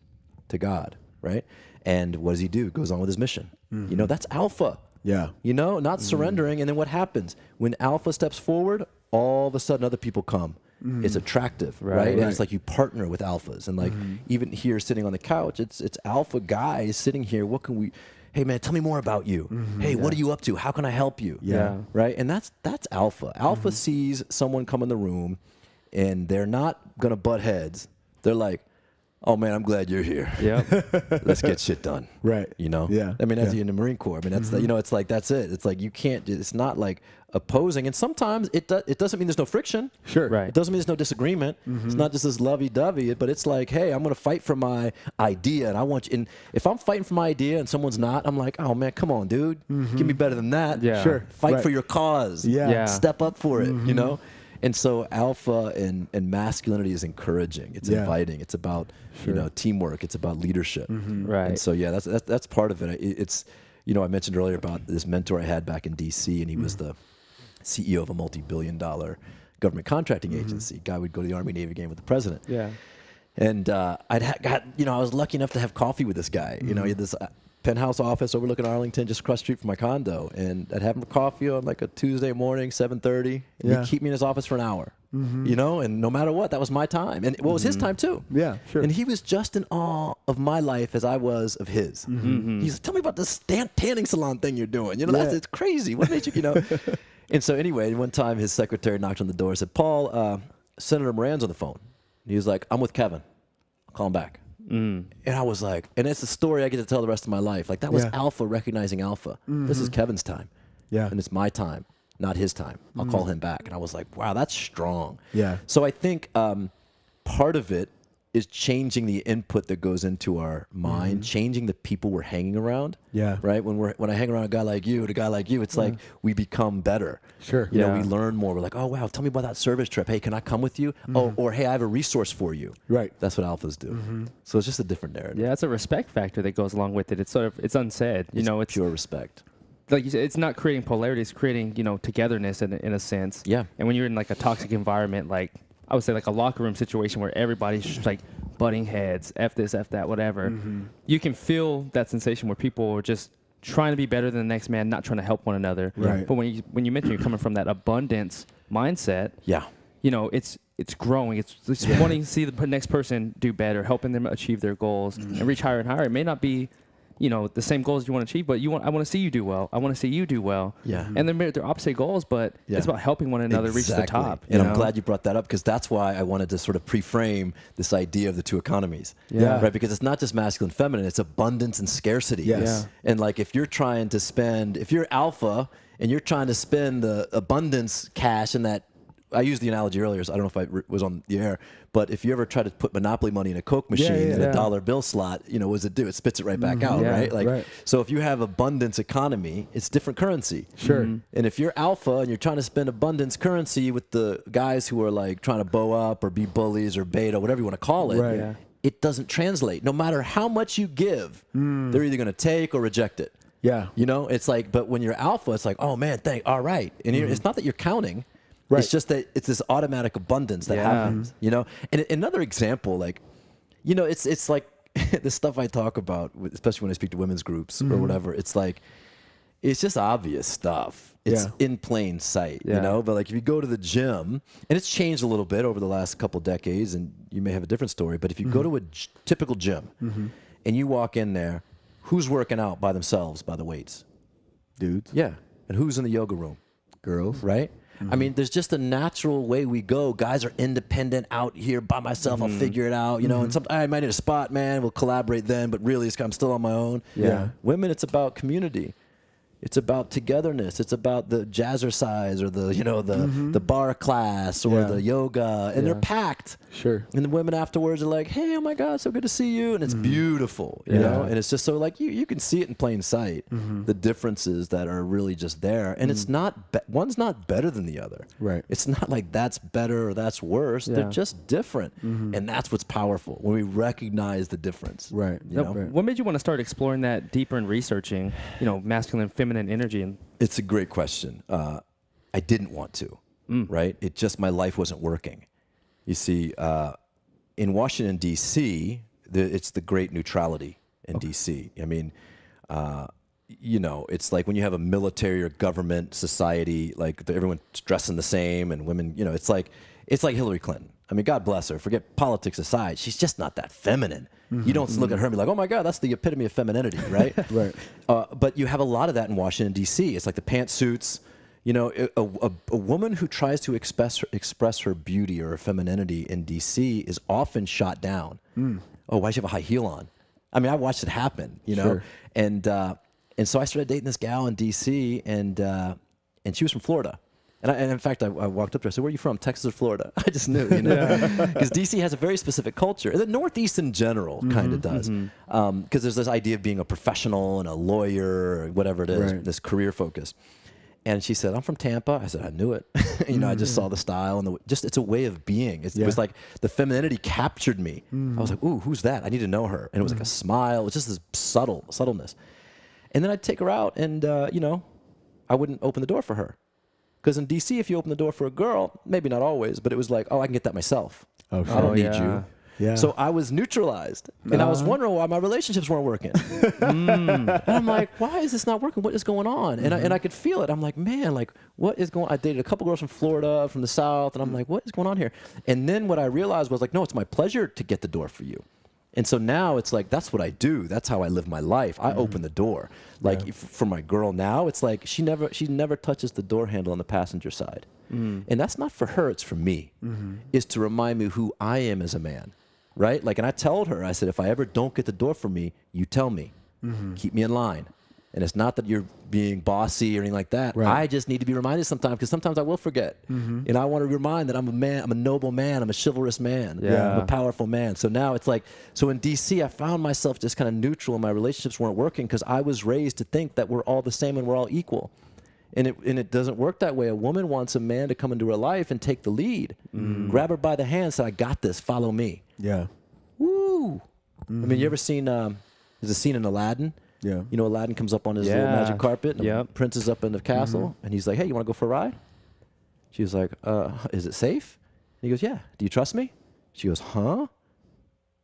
to God, right? And what does he do? Goes on with his mission. That's alpha. Yeah. Not surrendering. And then what happens? When alpha steps forward, all of a sudden other people come. It's attractive, right? And it's like you partner with alphas. And like even here sitting on the couch, it's alpha guys sitting here. What can we... Hey man, tell me more about you. Hey, what are you up to? How can I help you? Yeah. Right? And that's alpha. Alpha sees someone come in the room and they're not gonna butt heads. They're like, "Oh man, I'm glad you're here. Yeah. Let's get shit done." Right. Yeah. I mean, that's in the Marine Corps. I mean, that's it's like that's it. It's like you can't. It's not like opposing. And sometimes it doesn't mean there's no friction. Sure. Right. It doesn't mean there's no disagreement. It's not just this lovey-dovey. But it's like, hey, I'm gonna fight for my idea, and I want you. And if I'm fighting for my idea and someone's not, I'm like, oh man, come on, dude, give me better than that. Yeah. Sure. Fight for your cause. Yeah. Step up for it. And so alpha and masculinity is encouraging. It's inviting. It's about teamwork. It's about leadership. Right. And so that's part of it. It's I mentioned earlier about this mentor I had back in D.C. and he was the CEO of a multi-billion-dollar government contracting agency. Guy would go to the Army Navy game with the president. Yeah. And I was lucky enough to have coffee with this guy. He had this penthouse office overlooking Arlington, just across the street from my condo. And I'd have him for coffee on like a Tuesday morning, 7:30. And he'd keep me in his office for an hour. And no matter what, that was my time. And it was his time too. Yeah, sure. And he was just in awe of my life as I was of his. He's like, "Tell me about this tanning salon thing you're doing. It's crazy. What made you, And so anyway, one time his secretary knocked on the door and said, "Paul, Senator Moran's on the phone." He was like, "I'm with Kevin. I'll call him back." And I was like, and it's a story I get to tell the rest of my life. Like that was alpha recognizing alpha. This is Kevin's time. Yeah. And it's my time, not his time. I'll call him back. And I was like, wow, that's strong. Yeah. So I think part of it is changing the input that goes into our mind, changing the people we're hanging around. Yeah. Right? When I hang around a guy like you, it's like we become better. Sure. We learn more. We're like, "Oh wow, tell me about that service trip. Hey, can I come with you?" Oh, or hey, I have a resource for you. Right. That's what alphas do. So it's just a different narrative. Yeah, it's a respect factor that goes along with it. It's it's unsaid. It's pure respect. Like you said, it's not creating polarity, it's creating, togetherness in a sense. Yeah. And when you're in like a toxic environment, like I would say like a locker room situation where everybody's just like butting heads, F this, F that, whatever. You can feel that sensation where people are just trying to be better than the next man, not trying to help one another. Right. But when you mention you're coming from that abundance mindset, it's growing. It's wanting to see the next person do better, helping them achieve their goals and reach higher and higher. It may not be the same goals you want to achieve, but I want to see you do well. I want to see you do well. Yeah. And they're opposite goals, but it's about helping one another reach the top. And I'm glad you brought that up because that's why I wanted to sort of pre-frame this idea of the two economies. Yeah. Right? Because it's not just masculine and feminine, it's abundance and scarcity. Yes. Yeah. And like if you're alpha and you're trying to spend the abundance cash in that, I used the analogy earlier, so I don't know if I was on the air, but if you ever try to put Monopoly money in a Coke machine in a dollar bill slot, what does it do? It spits it right back out, right? So if you have abundance economy, it's different currency. Sure. And if you're alpha and you're trying to spend abundance currency with the guys who are like trying to bow up or be bullies or beta, whatever you want to call it, it doesn't translate. No matter how much you give, they're either going to take or reject it. Yeah. It's like, but when you're alpha, it's like, oh man, all right. And it's not that you're counting. Right. It's just that it's this automatic abundance that happens, And another example, like, You know, it's like the stuff I talk about, especially when I speak to women's groups or whatever. It's like, it's just obvious stuff. It's in plain sight, you know? But like if you go to the gym, and it's changed a little bit over the last couple decades, and you may have a different story, but if you go to a typical gym and you walk in there, who's working out by themselves by the weights? Dudes. Yeah. And who's in the yoga room? Girls. Right? I mean, there's just a natural way we go. Guys are independent out here by myself. I'll figure it out, you know. And I might need a spot, man. We'll collaborate then, but really, I'm still on my own. Yeah. Women, it's about community. It's about togetherness. It's about the jazzercise or the bar class or the yoga, and they're packed. Sure. And the women afterwards are like, "Hey, oh my God, so good to see you," and it's beautiful, you know. And it's just so like you can see it in plain sight, the differences that are really just there. And it's not one's not better than the other. Right. It's not like that's better or that's worse. They're just different, and that's what's powerful when we recognize the difference. Right. You know? What made you want to start exploring that deeper and researching, masculine, feminine energy? And it's a great question. I didn't want to, right? It just, my life wasn't working. You see, in Washington, D.C., it's the great neutrality in D.C. I mean, it's like when you have a military or government society, like everyone's dressing the same and women, it's like Hillary Clinton. I mean, God bless her. Forget politics aside. She's just not that feminine. You don't look at her and be like, oh my God, that's the epitome of femininity, right? Right. But you have a lot of that in Washington, D.C. It's like the pantsuits. A woman who tries to express her beauty or her femininity in D.C. is often shot down. Oh, why does she have a high heel on? I mean, I watched it happen, Sure. And so I started dating this gal in D.C. and she was from Florida. And in fact, I walked up to her. I said, "Where are you from? Texas or Florida?" I just knew, because DC has a very specific culture. And the Northeast in general kind of does, because there's this idea of being a professional and a lawyer or whatever it is, this career focus. And she said, "I'm from Tampa." I said, "I knew it." I just saw the style and it's a way of being. It was like the femininity captured me. I was like, "Ooh, who's that? I need to know her." And it was like a smile. It was just this subtleness. And then I'd take her out, and I wouldn't open the door for her. Because in D.C., if you open the door for a girl, maybe not always, but it was like, oh, I can get that myself. Oh, sure. I don't need you. Yeah. So I was neutralized. And I was wondering why my relationships weren't working. And I'm like, why is this not working? What is going on? And I could feel it. I'm like, man, like, what is going on? I dated a couple girls from Florida, from the South, and I'm like, what is going on here? And then what I realized was like, no, it's my pleasure to get the door for you. And so now it's like, that's what I do. That's how I live my life. I open the door. Like for my girl now, it's like she never touches the door handle on the passenger side. And that's not for her, it's for me. It's to remind me who I am as a man, right? Like, and I told her, I said, if I ever don't get the door for me, you tell me. Keep me in line. And it's not that you're being bossy or anything like that. Right. I just need to be reminded sometimes, because sometimes I will forget. And I want to remind that I'm a man, I'm a noble man, I'm a chivalrous man, I'm a powerful man. So now it's like, so in DC, I found myself just kind of neutral and my relationships weren't working because I was raised to think that we're all the same and we're all equal. And it doesn't work that way. A woman wants a man to come into her life and take the lead. Grab her by the hand and say, I got this, follow me. Yeah. Woo! I mean, you ever seen, there's a scene in Aladdin? Yeah. Aladdin comes up on his little magic carpet, and the prince is up in the castle, and he's like, hey, you want to go for a ride? She was like, is it safe? And he goes, yeah. Do you trust me? She goes, huh?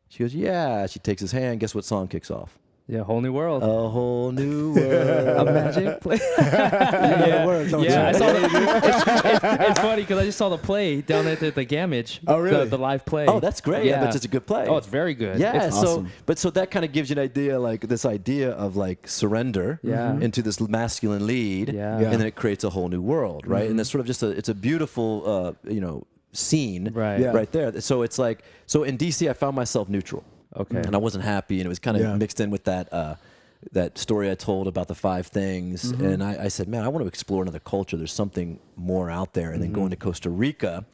She goes, yeah. She takes his hand. Guess what song kicks off? Yeah, Whole New World. A Whole New World. A magic play. I saw it's funny because I just saw the play down at the Gammage. Oh, really? The live play. Oh, that's great. Yeah, but it's a good play. Oh, it's very good. Yeah, it's awesome. So that kind of gives you an idea, like this idea of like surrender into this masculine lead, and then it creates a whole new world, right? And it's sort of just it's a beautiful, scene right there. So it's like, so in DC, I found myself neutral. Okay. And I wasn't happy, and it was kind of mixed in with that story I told about the 5 things. And I said, man, I want to explore another culture. There's something more out there. And then going to Costa Rica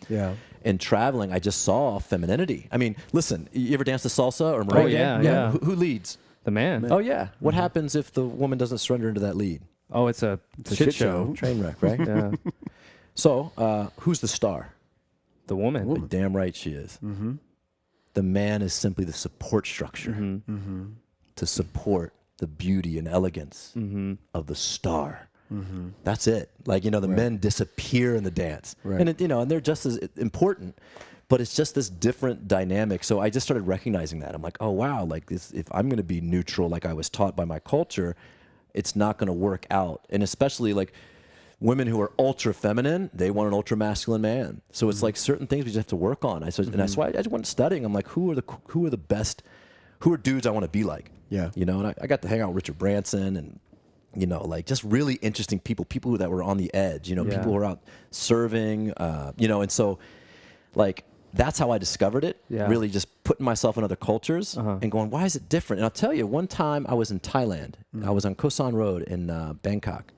and traveling, I just saw femininity. I mean, listen, you ever dance to salsa or merengue? Oh, yeah. Who leads? The man. Oh, yeah. What happens if the woman doesn't surrender into that lead? Oh, it's a shit show. Train wreck, right? Yeah. So who's the star? The woman. Like, damn right she is. The man is simply the support structure to support the beauty and elegance of the star. That's it. Like, the men disappear in the dance. Right. And, and they're just as important. But it's just this different dynamic. So I just started recognizing that. I'm like, oh, wow, like this, if I'm going to be neutral like I was taught by my culture, it's not going to work out. And especially like women who are ultra feminine, they want an ultra masculine man. So it's like certain things we just have to work on. And that's why I just went studying. I'm like, who are the best, who are dudes I want to be like? Yeah. You know, and I got to hang out with Richard Branson and, you know, like just really interesting people that were on the edge, you know, people who are out serving, you know, and so like, that's how I discovered it, really just putting myself in other cultures and going, why is it different? And I'll tell you, one time I was in Thailand. I was on Koh San Road in Bangkok.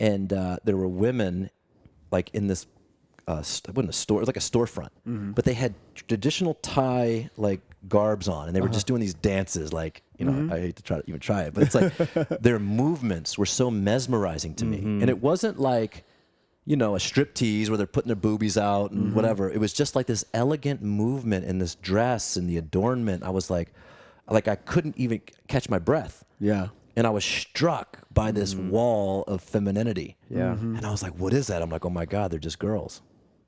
And there were women like in this, it wasn't a store, it was like a storefront. But they had traditional Thai like garbs on. And they were just doing these dances like, you know, I hate to even try it. But it's like their movements were so mesmerizing to me. And it wasn't like, you know, a striptease where they're putting their boobies out and whatever. It was just like this elegant movement in this dress and the adornment. I was like I couldn't even catch my breath. Yeah. And I was struck by this wall of femininity. Yeah. And I was like, what is that? I'm like, oh my God, they're just girls.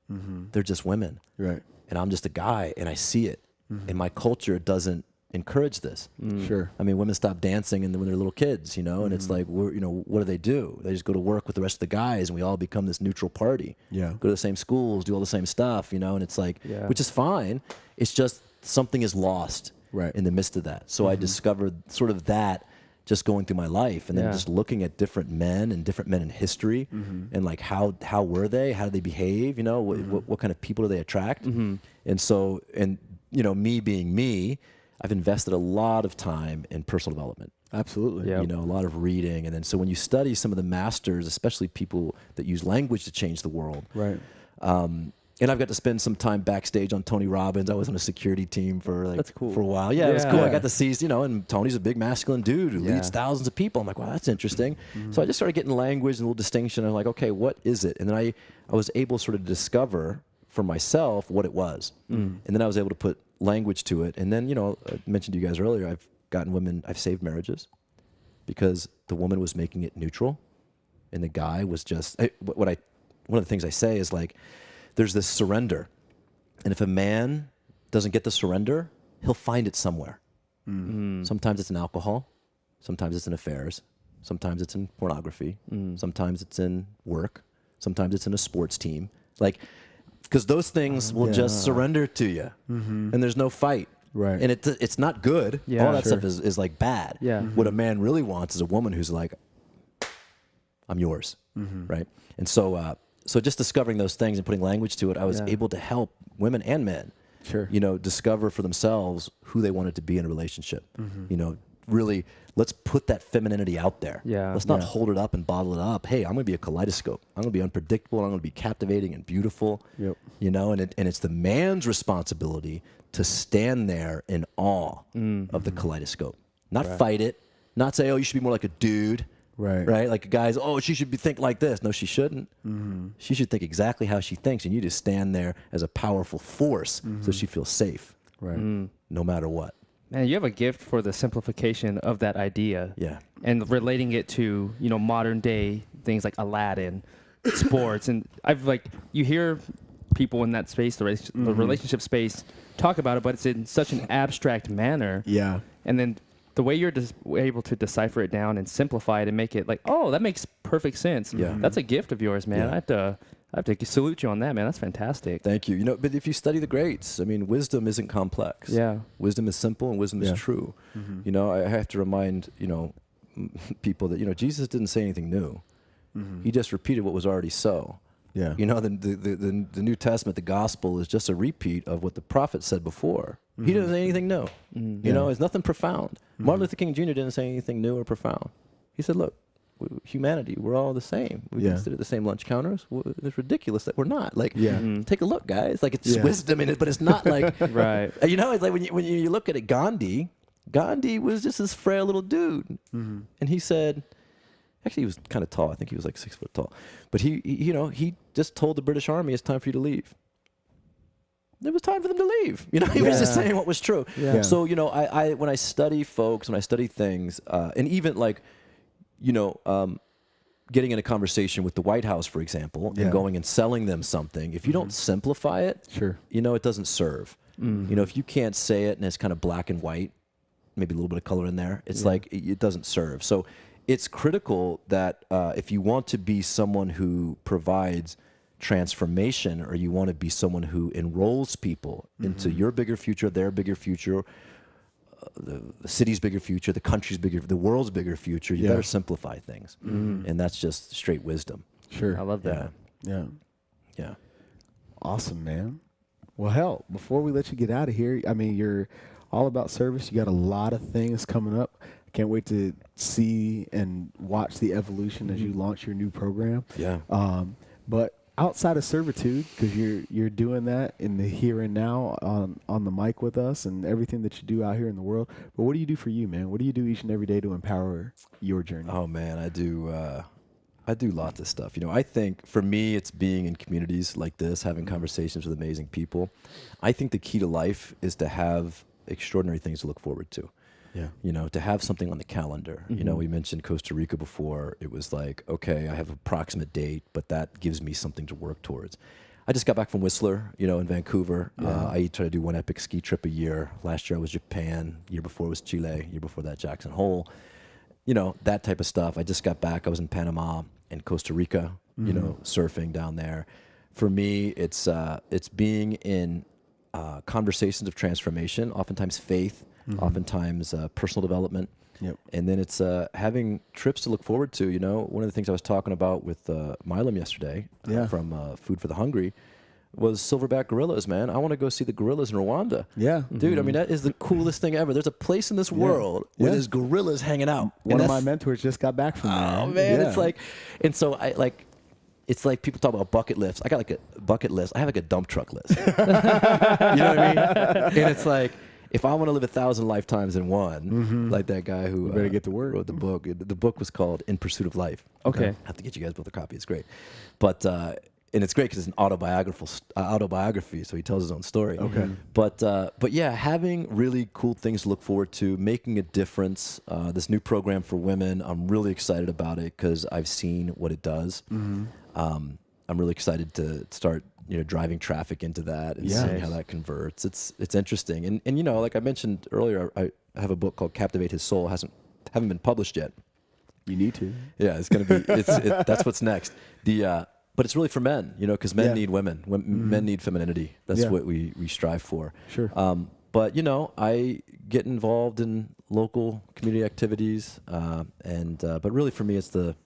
They're just women. Right. And I'm just a guy and I see it. And my culture doesn't encourage this. Sure. I mean, women stop dancing when they're little kids, you know, and it's like, you know, what do? They just go to work with the rest of the guys and we all become this neutral party. Yeah. Go to the same schools, do all the same stuff, you know, and it's like, which is fine. It's just something is lost in the midst of that. So I discovered sort of that just going through my life and then just looking at different men in history and like how were they? How did they behave? You know, what kind of people do they attract? And so, and you know, me being me, I've invested a lot of time in personal development. Absolutely. You know, a lot of reading. And then so when you study some of the masters, especially people that use language to change the world. Right. And I've got to spend some time backstage on Tony Robbins. I was on a security team for like for a while. Yeah, it was cool. I got to see, you know, and Tony's a big masculine dude who leads thousands of people. I'm like, wow, that's interesting. So I just started getting language and a little distinction. I'm like, okay, what is it? And then I was able sort of discover for myself what it was. And then I was able to put language to it. And then, you know, I mentioned to you guys earlier, I've saved marriages because the woman was making it neutral and the guy was just, one of the things I say is like, there's this surrender. And if a man doesn't get the surrender, he'll find it somewhere. Sometimes it's in alcohol. Sometimes it's in affairs. Sometimes it's in pornography. Sometimes it's in work. Sometimes it's in a sports team. Like, because those things will just surrender to you. And there's no fight. Right. And it's not good. All that stuff is like bad. What a man really wants is a woman who's like, I'm yours. Right. And so, so just discovering those things and putting language to it, I was able to help women and men, you know, discover for themselves who they wanted to be in a relationship. You know, really, let's put that femininity out there. Let's not hold it up and bottle it up. Hey, I'm going to be a kaleidoscope. I'm going to be unpredictable. I'm going to be captivating and beautiful. You know, and it's the man's responsibility to stand there in awe of the kaleidoscope, not fight it, not say, oh, you should be more like a dude. Right. Like guys, oh, she should think like this. No, she shouldn't. She should think exactly how she thinks. And you just stand there as a powerful force so she feels safe. No matter what. Man, you have a gift for the simplification of that idea. And relating it to, you know, modern day things like Aladdin, sports. And you hear people in that space, the relationship space, talk about it, but it's in such an abstract manner. And then the way you're able to decipher it down and simplify it and make it like, oh, that makes perfect sense. That's a gift of yours, man. I have to salute you on that, man. That's fantastic. Thank you. You know, but if you study the greats, I mean, wisdom isn't complex. Wisdom is simple and wisdom is true. You know, I have to remind, you know, people that, you know, Jesus didn't say anything new. He just repeated what was already so. You know, the New Testament, the gospel is just a repeat of what the prophet said before. He didn't say anything new. You know, it's nothing profound. Martin Luther King Jr. didn't say anything new or profound. He said, look, humanity, we're all the same. We consider the same lunch counters. It's ridiculous that we're not. Like, take a look, guys. Like, it's wisdom in it, but it's not like, you know, it's like when you look at it, Gandhi was just this frail little dude. And he said, actually, he was kind of tall. I think he was like 6 foot tall. But he just told the British Army, it's time for you to leave. It was time for them to leave. You know, he was just saying what was true. So, you know, I when I study folks, when I study things, and even like, you know, getting in a conversation with the White House, for example, and going and selling them something, if you don't simplify it, you know, it doesn't serve. You know, if you can't say it and it's kind of black and white, maybe a little bit of color in there, it's like it doesn't serve. So it's critical that if you want to be someone who provides transformation, or you want to be someone who enrolls people into your bigger future, their bigger future, the city's bigger future, the country's bigger, the world's bigger future, you better simplify things. And that's just straight wisdom. Sure. I love that. Yeah. Awesome, man. Well, hell, before we let you get out of here, I mean, you're all about service. You got a lot of things coming up. I can't wait to see and watch the evolution as you launch your new program. Yeah. But outside of servitude, because you're doing that in the here and now on the mic with us and everything that you do out here in the world. But what do you do for you, man? What do you do each and every day to empower your journey? Oh man, I do lots of stuff. You know, I think for me, it's being in communities like this, having conversations with amazing people. I think the key to life is to have extraordinary things to look forward to. Yeah. You know, to have something on the calendar. You know, we mentioned Costa Rica before. It was like, okay, I have an approximate date, but that gives me something to work towards. I just got back from Whistler, you know, in Vancouver. I try to do one epic ski trip a year. Last year I was Japan. Year before was Chile. Year before that, Jackson Hole. You know, that type of stuff. I just got back. I was in Panama and Costa Rica, you know, surfing down there. For me, it's being in conversations of transformation, oftentimes faith, oftentimes personal development. And then it's having trips to look forward to. You know, one of the things I was talking about with Milam yesterday from Food for the Hungry was silverback gorillas, man. I want to go see the gorillas in Rwanda. Yeah. Dude, I mean, that is the coolest thing ever. There's a place in this world where there's gorillas hanging out. One of my mentors just got back from there. Oh, man. It's like, and so it's like people talk about bucket lists. I got like a bucket list. I have like a dump truck list. You know what I mean? And it's like, if I want to live 1,000 lifetimes in one, like that guy who better get to work. Wrote the book. The book was called In Pursuit of Life. Okay. I have to get you guys both a copy. It's great. But, and it's great because it's an autobiography, so he tells his own story. Okay. But yeah, having really cool things to look forward to, making a difference. This new program for women, I'm really excited about it because I've seen what it does. I'm really excited to start, you know, driving traffic into that and seeing how that converts. It's interesting. And you know, like I mentioned earlier, I have a book called Captivate His Soul. Haven't been published yet. You need to. Yeah, it's gonna be. That's what's next. But it's really for men, you know, because men need women. Men need femininity. That's what we strive for. Sure. But you know, I get involved in local community activities, but really for me, it's the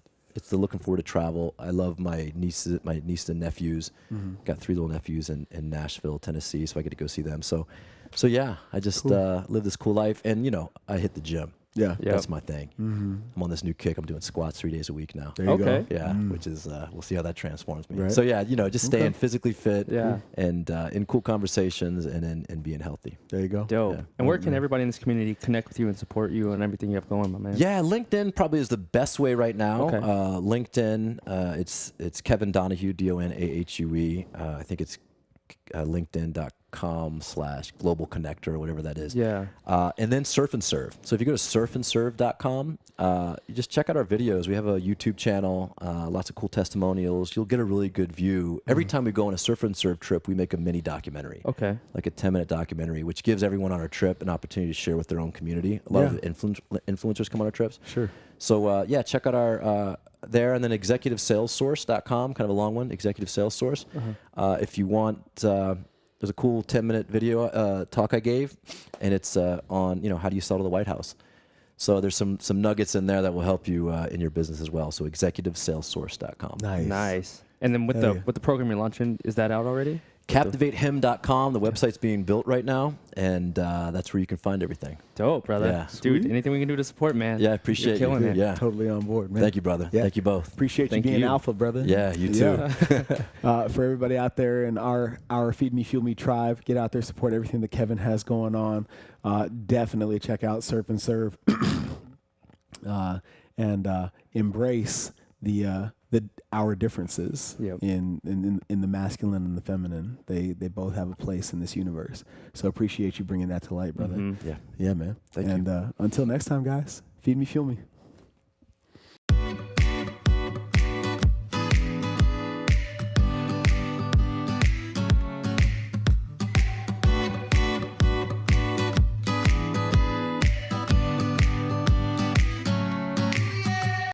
looking forward to travel. I love my niece and nephews. Got 3 little nephews in Nashville, Tennessee, so I get to go see them. So yeah, I just live this cool life, and you know, I hit the gym. Yeah. That's my thing. I'm on this new kick. I'm doing squats 3 days a week now. There you go. Yeah, which is we'll see how that transforms me. Right. So yeah, you know, just staying physically fit and in cool conversations and being healthy. There you go. Dope. Yeah. And where can everybody in this community connect with you and support you and everything you have going, my man? Yeah, LinkedIn probably is the best way right now. Okay. LinkedIn, it's Kevin Donahue, Donahue. I think it's linkedin.com/global connector or whatever that is. Yeah. And then Surf and Serve. So if you go to surfandserve.com, you just check out our videos. We have a YouTube channel, lots of cool testimonials. You'll get a really good view. Every time we go on a Surf and Serve trip, we make a mini documentary. Okay. Like a 10-minute documentary, which gives everyone on our trip an opportunity to share with their own community. A lot of the influencers come on our trips. Sure. So yeah, check out our there, and then executivesalessource.com, kind of a long one, Executive Sales Source. If you want, there's a cool 10-minute video talk I gave, and it's on, you know, how do you sell to the White House. So there's some nuggets in there that will help you in your business as well. So executivesalessource.com. Nice. And then with the program you're launching, is that out already? CaptivateHim.com. The website's being built right now, and that's where you can find everything. Dope, brother. Yeah. Dude, anything we can do to support, man. Yeah, I appreciate You're killing you. it. Yeah. Totally on board, man. Thank you, brother. Yeah. Thank you both. Appreciate Thank you being you. alpha, brother. Yeah, you too. For everybody out there in our Feed Me, Fuel Me tribe, get out there, support everything that Kevin has going on. Definitely check out Surf and Serve and embrace our differences in the masculine and the feminine. They both have a place in this universe. So appreciate you bringing that to light, brother. Yeah. Yeah, man. Thank you. And until next time, guys, feed me, fuel me.